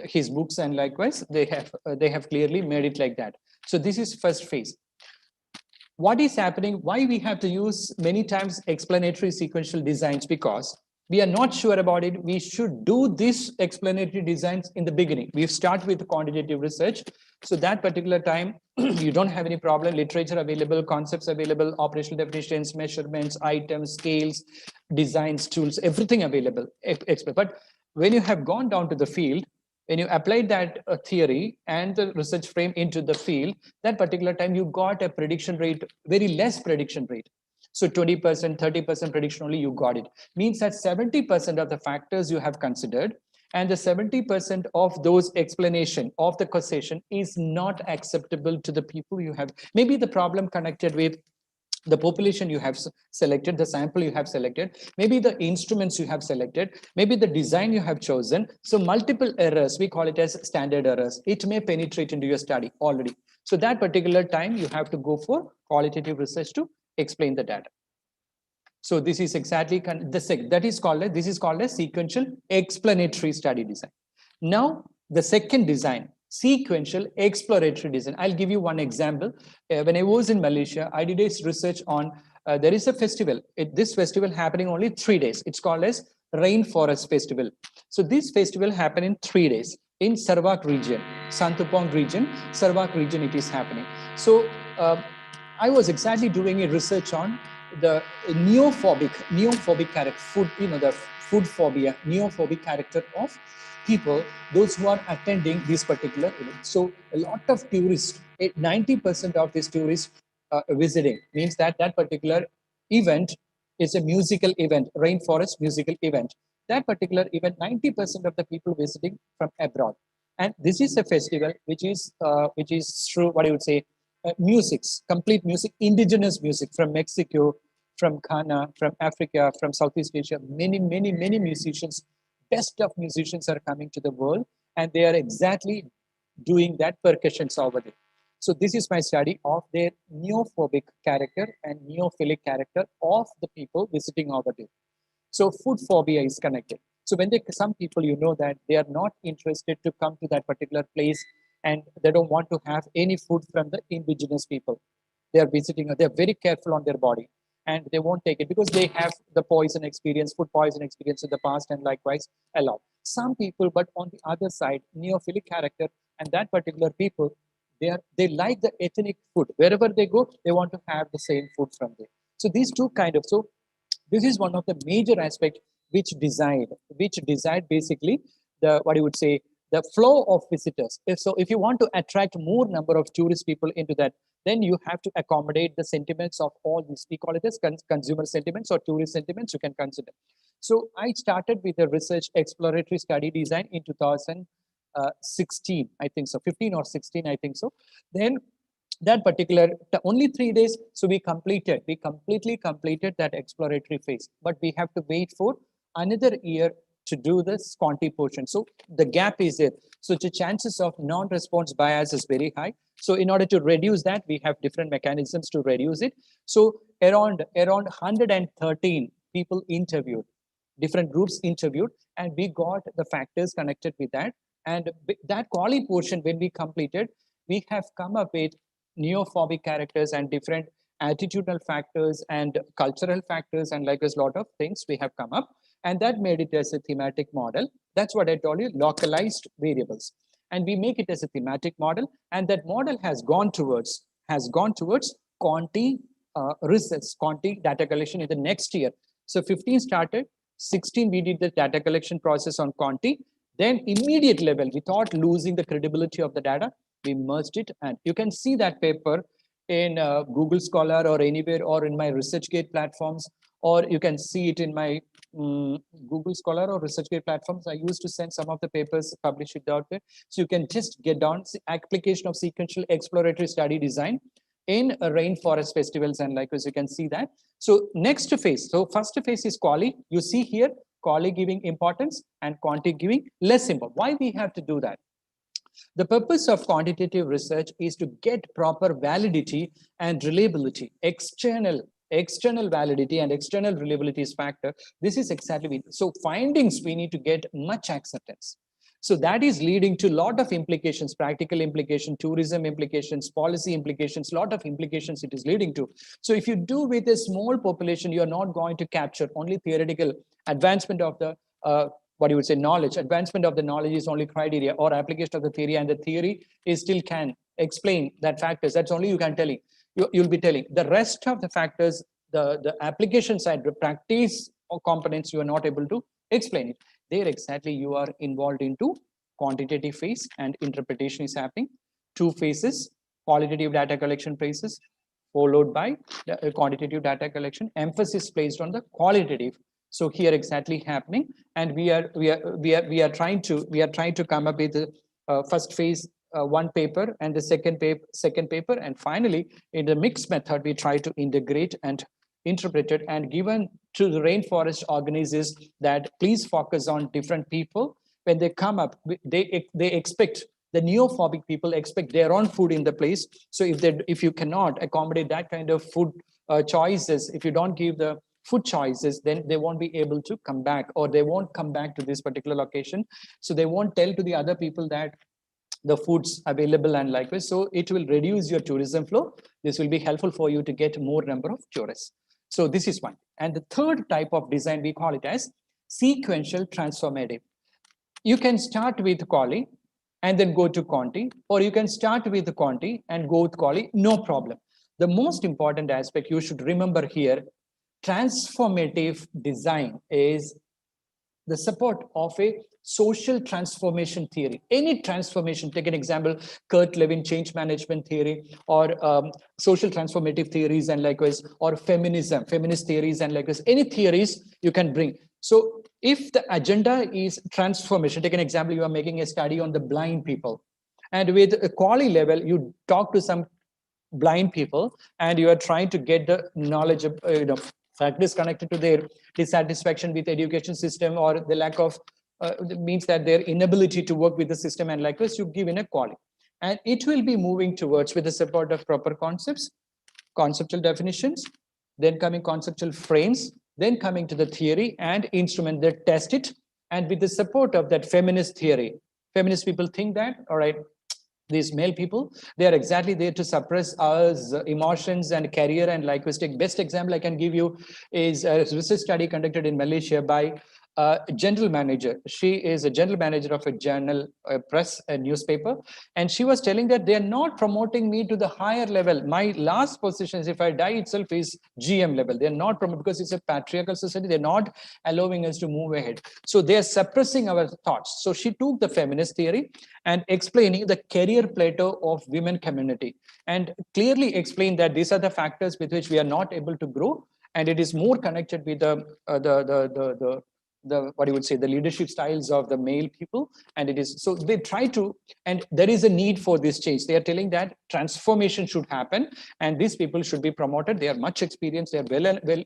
his books, and likewise they have clearly made it like that. So this is first phase. What is happening, why we have to use many times explanatory sequential designs? Because we are not sure about it. We should do this explanatory designs in the beginning. We start with quantitative research. So that particular time, you don't have any problem. Literature available, concepts available, operational definitions, measurements, items, scales, designs, tools, everything available. But when you have gone down to the field, when you applied that theory and the research frame into the field, that particular time you got a prediction rate, very less prediction rate. So 20%, 30% prediction only you got it. Means that 70% of the factors you have considered, and the 70% of those explanation of the causation is not acceptable to the people you have. Maybe the problem connected with the population you have selected, the sample you have selected, maybe the instruments you have selected, maybe the design you have chosen. So multiple errors, we call it as standard errors. It may penetrate into your study already. So that particular time you have to go for qualitative research to explain the data. So this is exactly this is called a sequential explanatory study design. Now the second design, sequential exploratory design. I'll give you one example. When I was in Malaysia, I did a research on, there is a festival. This festival happening only 3 days. It's called as Rainforest Festival. So this festival happened in 3 days in Sarawak region, Santupong region, Sarawak region it is happening. So I was exactly doing a research on the neophobic character, the food phobia, neophobic character of people, those who are attending this particular event. So a lot of tourists, 90% of these tourists visiting, means that that particular event is a musical event, rainforest musical event. That particular event, 90% of the people visiting from abroad. And this is a festival which is through, what I would say, musics, complete music, indigenous music from Mexico, from Ghana, from Africa, from Southeast Asia. Many musicians, best of musicians are coming to the world, and they are exactly doing that percussions over there. So this is my study of their neophobic character and neophilic character of the people visiting over there. So food phobia is connected. So when some people, that they are not interested to come to that particular place, and they don't want to have any food from the indigenous people. They are visiting, they are very careful on their body, and they won't take it because they have the poison experience, food poison experience in the past, and likewise allow. Some people, but on the other side, neophilic character, and that particular people, they like the ethnic food. Wherever they go, they want to have the same food from there. So these two kind of, so this is one of the major aspect which decide basically the, what you would say, the flow of visitors. If you want to attract more number of tourist people into that, then you have to accommodate the sentiments of all these. We call it as consumer sentiments or tourist sentiments, you can consider. So I started with a research exploratory study design in 2016, I think so, 15 or 16, I think so. Then that particular only 3 days, so we completely completed that exploratory phase, but we have to wait for another year to do this quanti portion. So the gap is there, so the chances of non-response bias is very high. So in order to reduce that, we have different mechanisms to reduce it. So around 113 people interviewed, different groups interviewed, and we got the factors connected with that. And that quali portion, when we completed, we have come up with neophobic characters and different attitudinal factors and cultural factors, and like a lot of things we have come up, and that made it as a thematic model. That's what I told you, localized variables, and we make it as a thematic model, and that model has gone towards quanti research, quanti data collection in the next year. So 15 started, 16 we did the data collection process on quanti, then immediate level, without losing the credibility of the data, we merged it. And you can see that paper in Google Scholar or anywhere, or in my ResearchGate platforms, or you can see it in my Google Scholar or ResearchGate platforms. I used to send some of the papers, publish it out there. So you can just get down application of sequential exploratory study design in rainforest festivals, and likewise you can see that. So next phase, so first phase is quali. You see here, quali giving importance and quanti giving less importance. Why we have to do that? The purpose of quantitative research is to get proper validity and reliability. External validity and external reliability is factor. This is exactly so findings we need to get much acceptance. So that is leading to a lot of implications, practical implications, tourism implications, policy implications, lot of implications it is leading to. So if you do with a small population, you are not going to capture only theoretical advancement of the what you would say knowledge. Advancement of the knowledge is only criteria, or application of the theory, and the theory is still can explain that factors. That's only you can telling. You'll be telling the rest of the factors, the application side, the practice or components, you are not able to explain it. There exactly you are involved into quantitative phase, and interpretation is happening. 2 phases, qualitative data collection phases, followed by the quantitative data collection. Emphasis placed on the qualitative. So here exactly happening, and we are trying to come up with the first phase one paper, and the second paper, and finally in the mixed method we try to integrate and interpret it, and given to the rainforest organisms that please focus on different people. When they come up, they expect, the neophobic people expect their own food in the place. So if you cannot accommodate that kind of food choices, if you don't give the food choices, then they won't be able to come back, or they won't come back to this particular location. So they won't tell to the other people that the foods available, and likewise. So it will reduce your tourism flow. This will be helpful for you to get more number of tourists. So this is one. And the third type of design, we call it as sequential transformative. You can start with quali and then go to quanti, or you can start with the quanti and go with quali, no problem. The most important aspect you should remember here, transformative design is the support of a social transformation theory. Any transformation, take an example, Kurt Lewin change management theory, or social transformative theories, and likewise, or feminist theories, and likewise, any theories you can bring. So if the agenda is transformation, take an example, you are making a study on the blind people, and with a quali level, you talk to some blind people, and you are trying to get the knowledge of factors connected to their dissatisfaction with the education system, or the lack of means that their inability to work with the system, and likewise you give in a quality. And it will be moving towards, with the support of proper concepts, conceptual definitions, then coming conceptual frames, then coming to the theory and instrument that test it. And with the support of that feminist theory, feminist people think that, all right, these male people, they are exactly there to suppress our emotions and career and linguistic. Best example I can give you is a research study conducted in Malaysia by a general manager. She is a general manager of a journal, a press, a newspaper, and she was telling that they are not promoting me to the higher level. My last position is, if I die itself, is GM level. They are not promoting, because it's a patriarchal society. They're not allowing us to move ahead. So they are suppressing our thoughts. So she took the feminist theory and explaining the career plateau of women community, and clearly explained that these are the factors with which we are not able to grow, and it is more connected with the what you would say, the leadership styles of the male people. And it is, so they try to, and there is a need for this change. They are telling that transformation should happen, and these people should be promoted. They are much experienced, they are well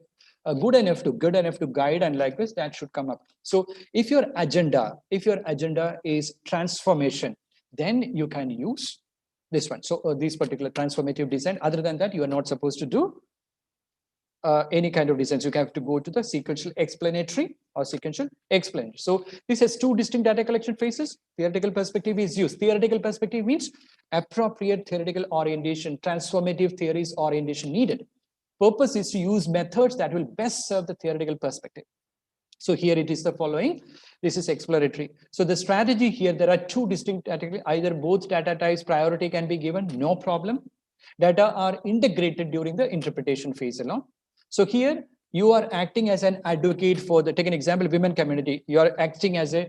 good enough to guide, and like this, that should come up. So if your agenda is transformation, then you can use this one. So this particular transformative design. Other than that, you are not supposed to do any kind of designs. You have to go to the sequential explanatory or sequential explanatory. So this has two distinct data collection phases. Theoretical perspective is used. Theoretical perspective means appropriate theoretical orientation, transformative theories orientation needed. Purpose is to use methods that will best serve the theoretical perspective. So here it is the following. This is exploratory. So the strategy here, there are two distinct data, either both data types priority can be given, no problem. Data are integrated during the interpretation phase alone. So here you are acting as an advocate for the, take an example, women community. You are acting as an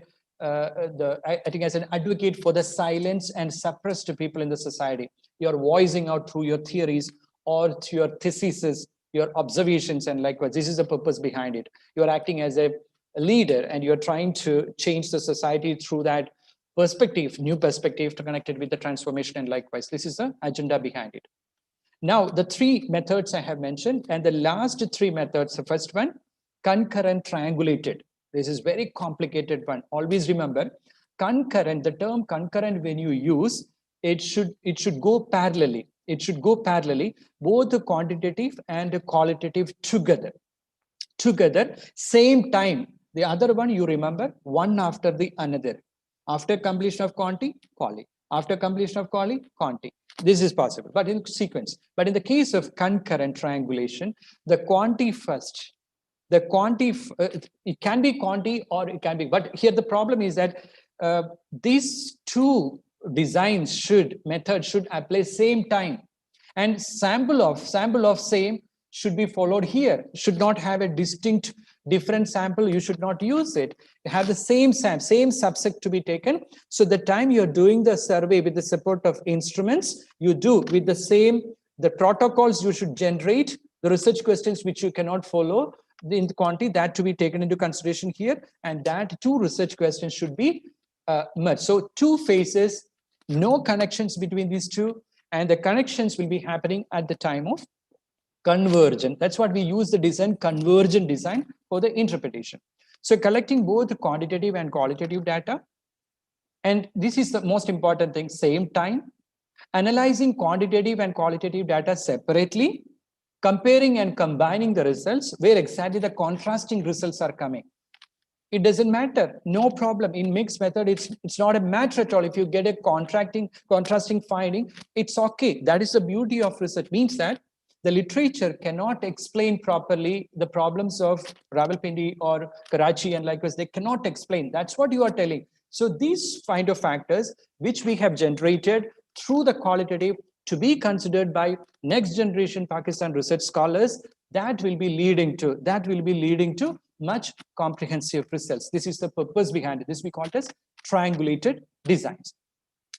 advocate for the silenced and suppressed people in the society. You are voicing out through your theories or through your theses, your observations, and likewise, this is the purpose behind it. You are acting as a leader, and you're trying to change the society through that perspective, new perspective to connect it with the transformation, and likewise, this is the agenda behind it. Now, the three methods I have mentioned, and the last three methods, the first one, concurrent triangulated. This is very complicated one. Always remember, concurrent, the term concurrent, when you use, it should go parallelly. It should go parallelly, both the quantitative and the qualitative together, same time. The other one, you remember, one after the another. After completion of quanti, quali. After completion of quali, quanti. This is possible, but in sequence. But in the case of concurrent triangulation, the quanti first, the quanti, it can be quanti or it can be, but here the problem is that these two methods should apply same time, and sample of same should be followed here. Should not have a distinct different sample. You should not use it. You have the same subset to be taken. So the time you're doing the survey with the support of instruments, you do with the protocols you should generate, the research questions which you cannot follow in the quantity, that to be taken into consideration here, and that two research questions should be merged. So two phases, no connections between these two, and the connections will be happening at the time of convergent. That's what we use the design, convergent design, for the interpretation. So collecting both quantitative and qualitative data, and this is the most important thing, same time, analyzing quantitative and qualitative data separately, comparing and combining the results where exactly the contrasting results are coming. It doesn't matter, no problem. In mixed method, it's not a matter at all. If you get a contrasting finding, it's okay. That is the beauty of research. Means that the literature cannot explain properly the problems of Rawalpindi or Karachi and likewise, they cannot explain. That's what you are telling. So these kind of factors which we have generated through the qualitative to be considered by next generation Pakistan research scholars, that will be leading to much comprehensive results. This is the purpose behind it. This we call it as triangulated designs.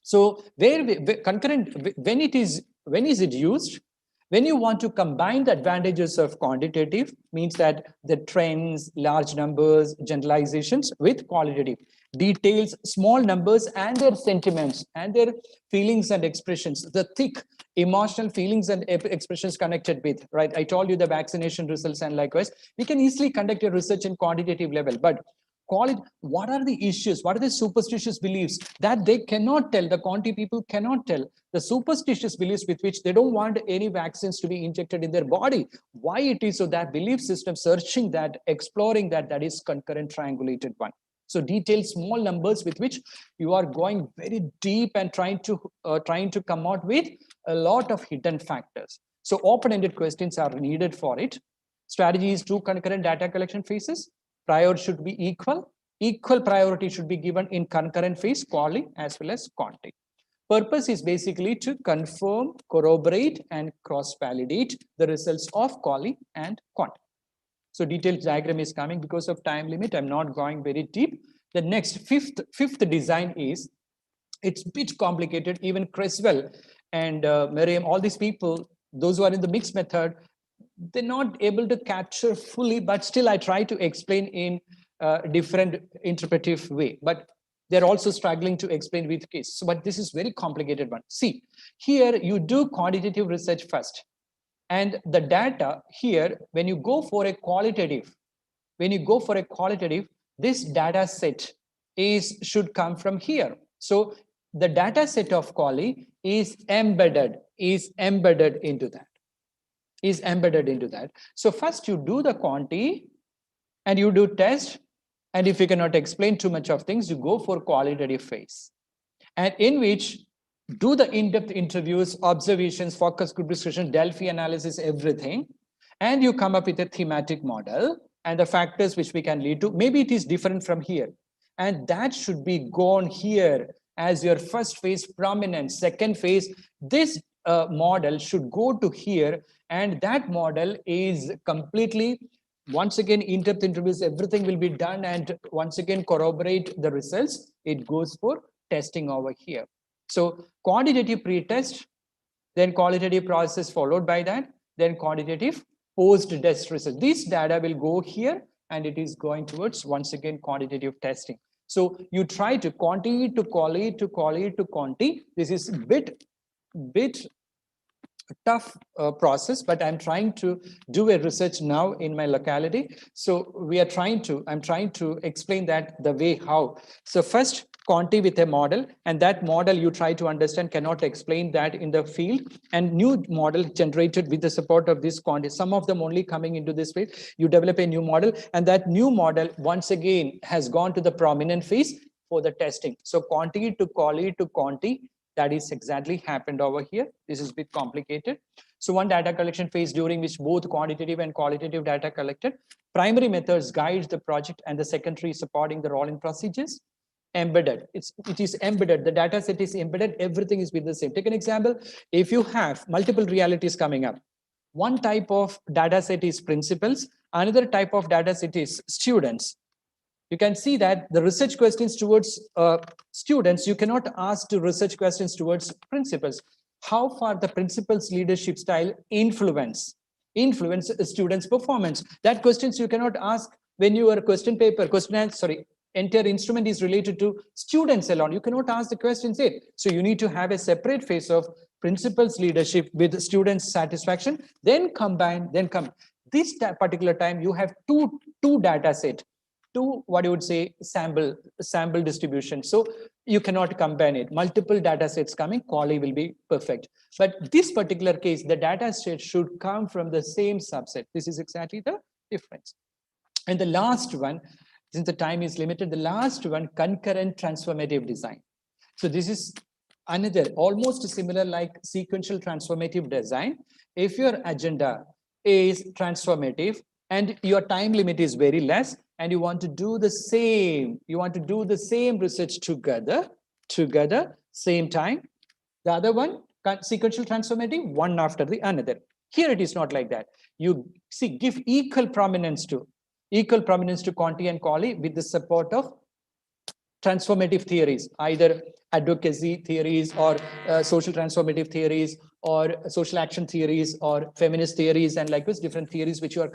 So when is it used? When you want to combine the advantages of quantitative, means that the trends, large numbers, generalizations, with qualitative, details, small numbers, and their sentiments and their feelings and expressions, the thick emotional feelings and expressions connected with, right? I told you the vaccination results, and likewise, we can easily conduct a research in quantitative level, but what are the issues, what are the superstitious beliefs that they cannot tell, the quantity people cannot tell, the superstitious beliefs with which they don't want any vaccines to be injected in their body. Why it is so that belief system, searching that, exploring that, that is concurrent triangulated one. So detailed small numbers with which you are going very deep and trying to come out with a lot of hidden factors. So open-ended questions are needed for it. Strategy is 2 concurrent data collection phases. Priority should be equal. Equal priority should be given in concurrent phase, quali as well as quanti. Purpose is basically to confirm, corroborate, and cross-validate the results of quali and quanti. So detailed diagram is coming. Because of time limit, I'm not going very deep. The next fifth design is, it's a bit complicated. Even Creswell and Merriam, all these people, those who are in the mixed method, they're not able to capture fully, but still I try to explain in a different interpretive way. But they're also struggling to explain with case. So, but this is very complicated one. See, here you do quantitative research first. And the data here, when you go for a qualitative, this data set should come from here. So the data set of quali is embedded into that. So first you do the quanti and you do test. And if you cannot explain too much of things, you go for qualitative phase, and in which do the in-depth interviews, observations, focus group discussion, Delphi analysis, everything. And you come up with a thematic model and the factors which we can lead to. Maybe it is different from here. And that should be gone here as your first phase prominent. Second phase, this model should go to here. And that model is completely, once again, in-depth interviews, everything will be done. And once again, corroborate the results. It goes for testing over here. So quantitative pre-test, then qualitative process followed by that, then quantitative post-test research. This data will go here and it is going towards, once again, quantitative testing. So you try to quanti to quali to quali to quanti. This is a bit tough process, but I'm trying to do a research now in my locality. So I'm trying to explain that the way how. So first, quanti with a model, and that model you try to understand, cannot explain that in the field, and new model generated with the support of this quanti, some of them only coming into this phase. You develop a new model, and that new model once again has gone to the prominent phase for the testing. So quanti to quali to quanti, that is exactly happened over here. This is a bit complicated. So one data collection phase during which both quantitative and qualitative data collected. Primary methods guides the project, and the secondary supporting the rolling procedures. Embedded, it is embedded, the data set is embedded, everything is with the same. Take an example. If you have multiple realities coming up, one type of data set is principals, another type of data set is students. You can see that the research questions towards students, you cannot ask to research questions towards principals. How far the principal's leadership style influence students' performance? That questions you cannot ask when your question paper, entire instrument is related to students alone. You cannot ask the questions there. So you need to have a separate phase of principal's leadership with students' satisfaction, then combine, this particular time you have two data set, what you would say sample distribution. So you cannot combine it. Multiple data sets coming, quali will be perfect. But this particular case, the data set should come from the same subset. This is exactly the difference. And the last one, since the time is limited, the last one, concurrent transformative design. So this is another almost similar like sequential transformative design. If your agenda is transformative and your time limit is very less, and you want to do the same, research together, same time. The other one, sequential transformative, one after the another. Here it is not like that. You see, give equal prominence to quanti and quali with the support of transformative theories, either advocacy theories or social transformative theories or social action theories or feminist theories, and likewise different theories which you are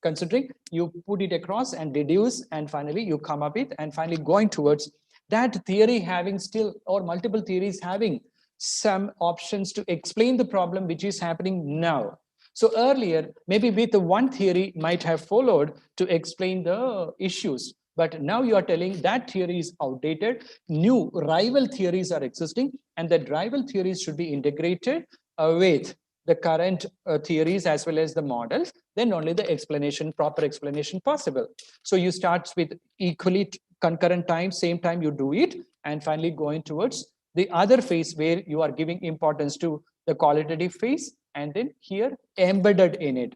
considering. You put it across and deduce, and finally you come up with, and finally going towards that theory having still, or multiple theories having some options to explain the problem which is happening now. So earlier, maybe with the one theory might have followed to explain the issues. But now you are telling that theory is outdated, new rival theories are existing, and that rival theories should be integrated with the current theories as well as the models, then only the explanation, proper explanation possible. So you start with equally concurrent time, same time you do it, and finally going towards the other phase where you are giving importance to the qualitative phase, and then here embedded in it,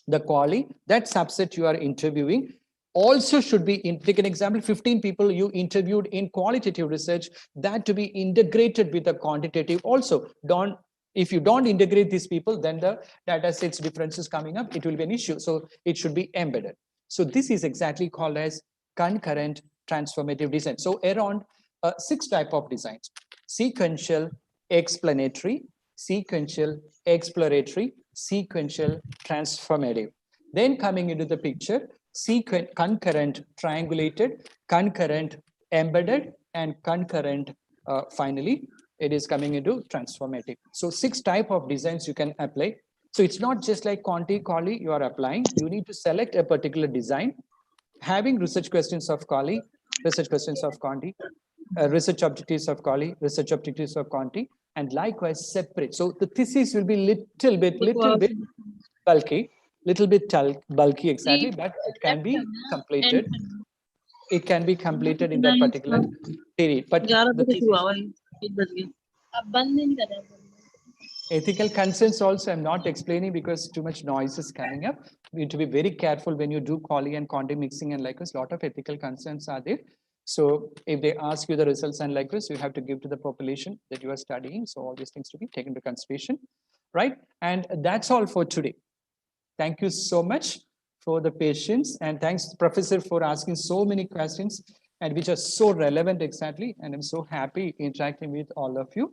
the quali, that subset you are interviewing also should be in. Take an example, 15 people you interviewed in qualitative research, that to be integrated with the quantitative also. Don't, if you don't integrate these people, then the data sets differences coming up, it will be an issue. So it should be embedded. So this is exactly called as concurrent transformative design. So around 6 type of designs: sequential, explanatory, sequential, exploratory, sequential, transformative. Then coming into the picture, concurrent, triangulated, concurrent, embedded, and concurrent, finally, it is coming into transformative. So 6 type of designs you can apply. So it's not just like quanti, quali you are applying. You need to select a particular design, having research questions of quali, research questions of quanti, research objectives of quali, research objectives of quanti, and likewise separate. So the thesis will be little bit bulky, bulky exactly, but it can be completed. It can be completed in that particular period. But the thesis, ethical concerns also I'm not explaining because too much noise is coming up. You need to be very careful when you do quali and quanti mixing, and likewise a lot of ethical concerns are there. So if they ask you the results and likewise, you have to give to the population that you are studying. So all these things to be taken into consideration, right? And that's all for today. Thank you so much for the patience, and thanks, Professor, for asking so many questions and which are so relevant exactly. And I'm so happy interacting with all of you.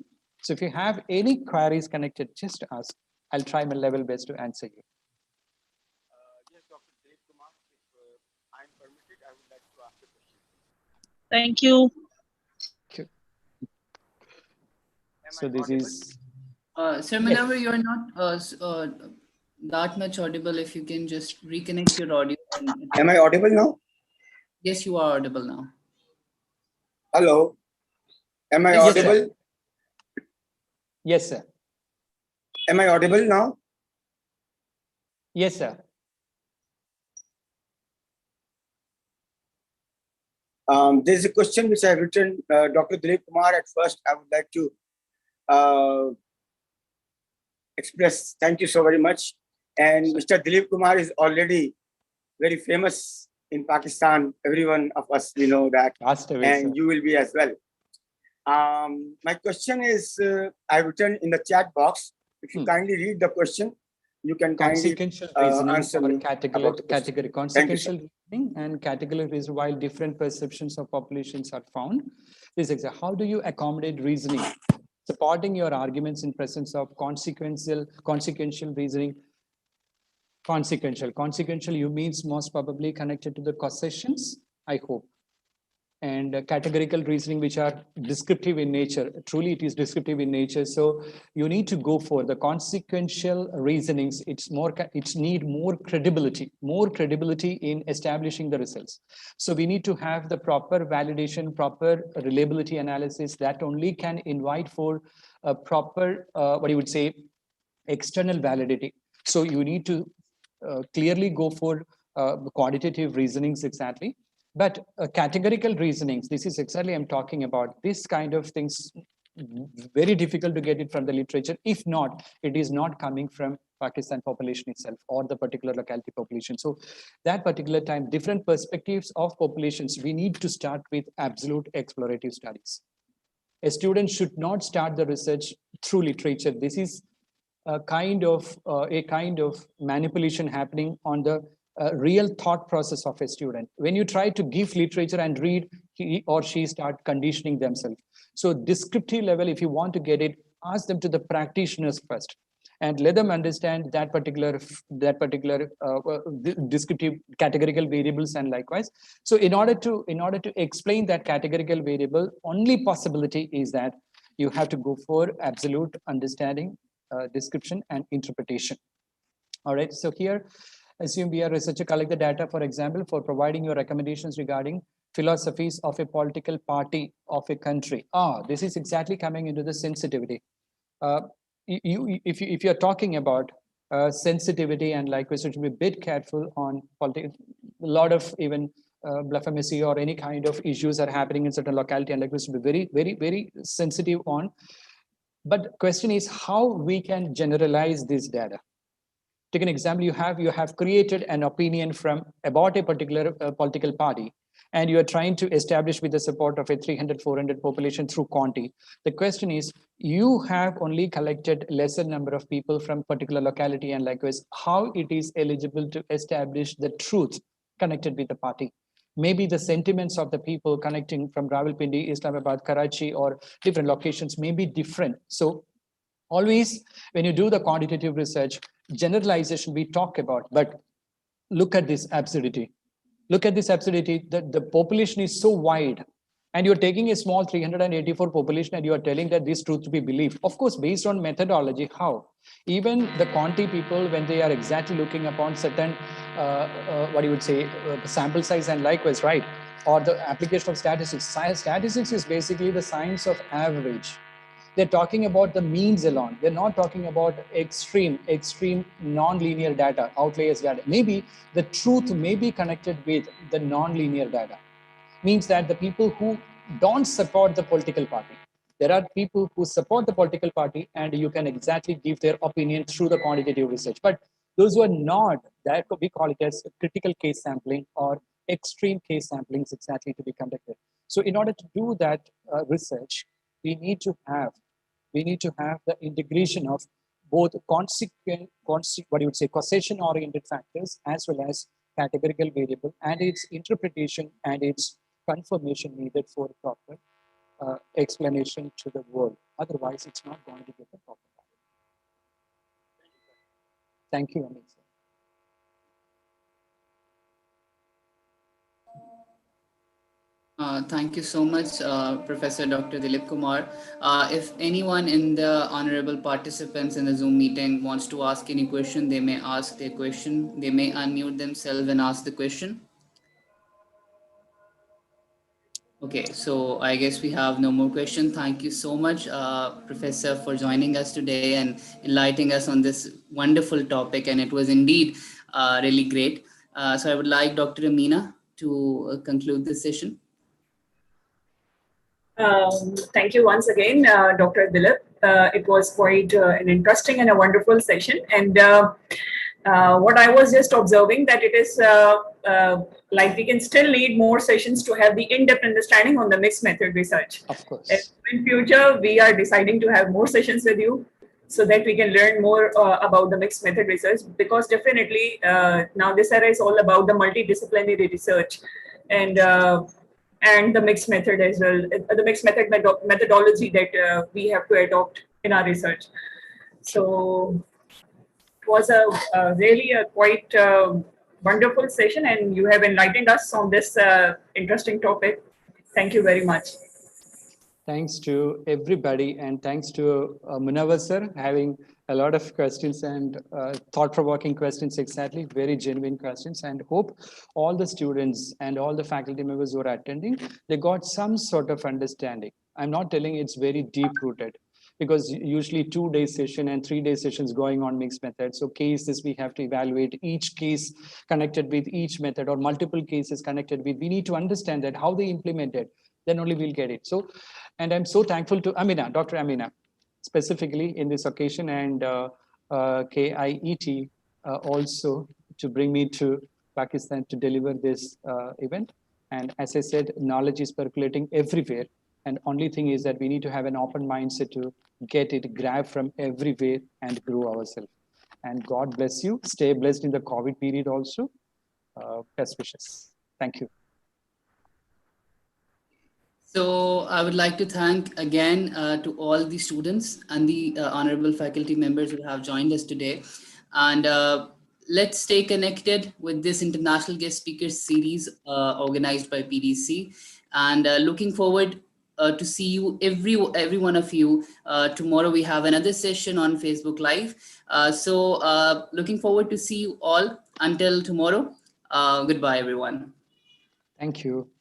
So if you have any queries connected, just ask. I'll try my level best to answer you.
Yes, Dr. Dilip Kumar, if I'm permitted, I would like to ask a question.
Thank you.
So this is.
Sir Manavar, you're not that much audible. If you can just reconnect your audio.
Am I audible now?
Yes, you are audible now.
Hello. Am I
Yes,
audible?
sir. Yes, sir.
Am I audible now?
Yes, sir.
There's a question which I have written, Dr. Dilip Kumar. At first, I would like to express thank you so very much. And Mr. Dilip Kumar is already very famous in Pakistan. Everyone of us, we know that.
Away,
and
sir.
You will be as well. My question is, I've written in the chat box. If you kindly read the question, you can kindly answer me
category consequential reasoning and category reason, while different perceptions of populations are found. This is how do you accommodate reasoning, supporting your arguments in presence of consequential reasoning. Consequential you means most probably connected to the causations, I hope. And categorical reasoning, which are descriptive in nature. Truly, it is descriptive in nature. So you need to go for the consequential reasonings. It's need more credibility in establishing the results. So we need to have the proper validation, proper reliability analysis that only can invite for a proper, what you would say, external validity. So you need to clearly go for quantitative reasonings exactly. But categorical reasonings, this is exactly I'm talking about. This kind of things, very difficult to get it from the literature. If not, it is not coming from Pakistan population itself or the particular locality population. So that particular time, different perspectives of populations, we need to start with absolute explorative studies. A student should not start the research through literature. This is a kind of manipulation happening on the real thought process of a student. When you try to give literature and read, he or she start conditioning themselves. So descriptive level, if you want to get it, ask them to the practitioners first and let them understand that particular descriptive categorical variables and likewise. So in order to explain that categorical variable, only possibility is that you have to go for absolute understanding, description and interpretation. All right, so here Assume we are researcher, collect the data, for example, for providing your recommendations regarding philosophies of a political party of a country. This is exactly coming into the sensitivity. If you're talking about sensitivity and likewise, you should be a bit careful on politics. A lot of even blasphemy or any kind of issues are happening in certain locality, and likewise, should be very, very, very sensitive on. But question is how we can generalize this data. Take an example, you have created an opinion from about a particular political party, and you are trying to establish with the support of a 300, 400 population through Conti. The question is, you have only collected lesser number of people from particular locality, and likewise, how it is eligible to establish the truth connected with the party. Maybe the sentiments of the people connecting from Rawalpindi, Islamabad, Karachi, or different locations may be different. So always, when you do the quantitative research, generalization we talk about, but look at this absurdity. Look at this absurdity that the population is so wide, and you're taking a small 384 population and you are telling that this truth to be believed. Of course, based on methodology, how? Even the quanti people, when they are exactly looking upon certain, what you would say, sample size and likewise, right? Or the application of statistics. Statistics is basically the science of average. They're talking about the means alone. They're not talking about extreme non-linear data, outliers data. Maybe the truth may be connected with the non-linear data. Means that the people who don't support the political party, there are people who support the political party, and you can exactly give their opinion through the quantitative research. But those who are not, that we call it as critical case sampling or extreme case sampling is exactly to be conducted. So in order to do that research, we need to have the integration of both what you would say, causation-oriented factors as well as categorical variable and its interpretation and its confirmation needed for proper explanation to the world. Otherwise, it's not going to get the proper value. Thank you, Amit.
Thank you so much, Professor Dr. Dilip Kumar. If anyone in the honorable participants in the Zoom meeting wants to ask any question, they may ask their question. They may unmute themselves and ask the question. Okay, so I guess we have no more questions. Thank you so much, Professor, for joining us today and enlightening us on this wonderful topic. And it was indeed really great. So I would like Dr. Amina to conclude this session.
Thank you once again, Dr. Dilip. It was quite an interesting and a wonderful session. And what I was just observing that it is like we can still need more sessions to have the in-depth understanding on the mixed method research.
Of course.
In future, we are deciding to have more sessions with you so that we can learn more about the mixed method research, because definitely now this era is all about the multidisciplinary research and the mixed method as well, the mixed method methodology that we have to adopt in our research. So it was a really a quite wonderful session, and you have enlightened us on this interesting topic. Thank you very much.
Thanks to everybody, and thanks to Munawar sir having a lot of questions and thought-provoking questions, exactly, very genuine questions, and hope all the students and all the faculty members who are attending, they got some sort of understanding. I'm not telling it's very deep-rooted, because usually 2-day session and 3-day sessions going on mixed method. So cases we have to evaluate, each case connected with each method or multiple cases connected with, we need to understand that how they implement it, then only we'll get it. So, and I'm so thankful to Amina, Dr. Amina, specifically in this occasion, and KIET also to bring me to Pakistan to deliver this event. And as I said, knowledge is percolating everywhere. And only thing is that we need to have an open mindset to get it, grab from everywhere and grow ourselves. And God bless you. Stay blessed in the COVID period also. Best wishes. Thank you.
So I would like to thank again to all the students and the honorable faculty members who have joined us today. And let's stay connected with this International Guest Speakers series organized by PDC. And looking forward to see you, every one of you. Tomorrow we have another session on Facebook Live. So looking forward to see you all. Until tomorrow, goodbye, everyone.
Thank you.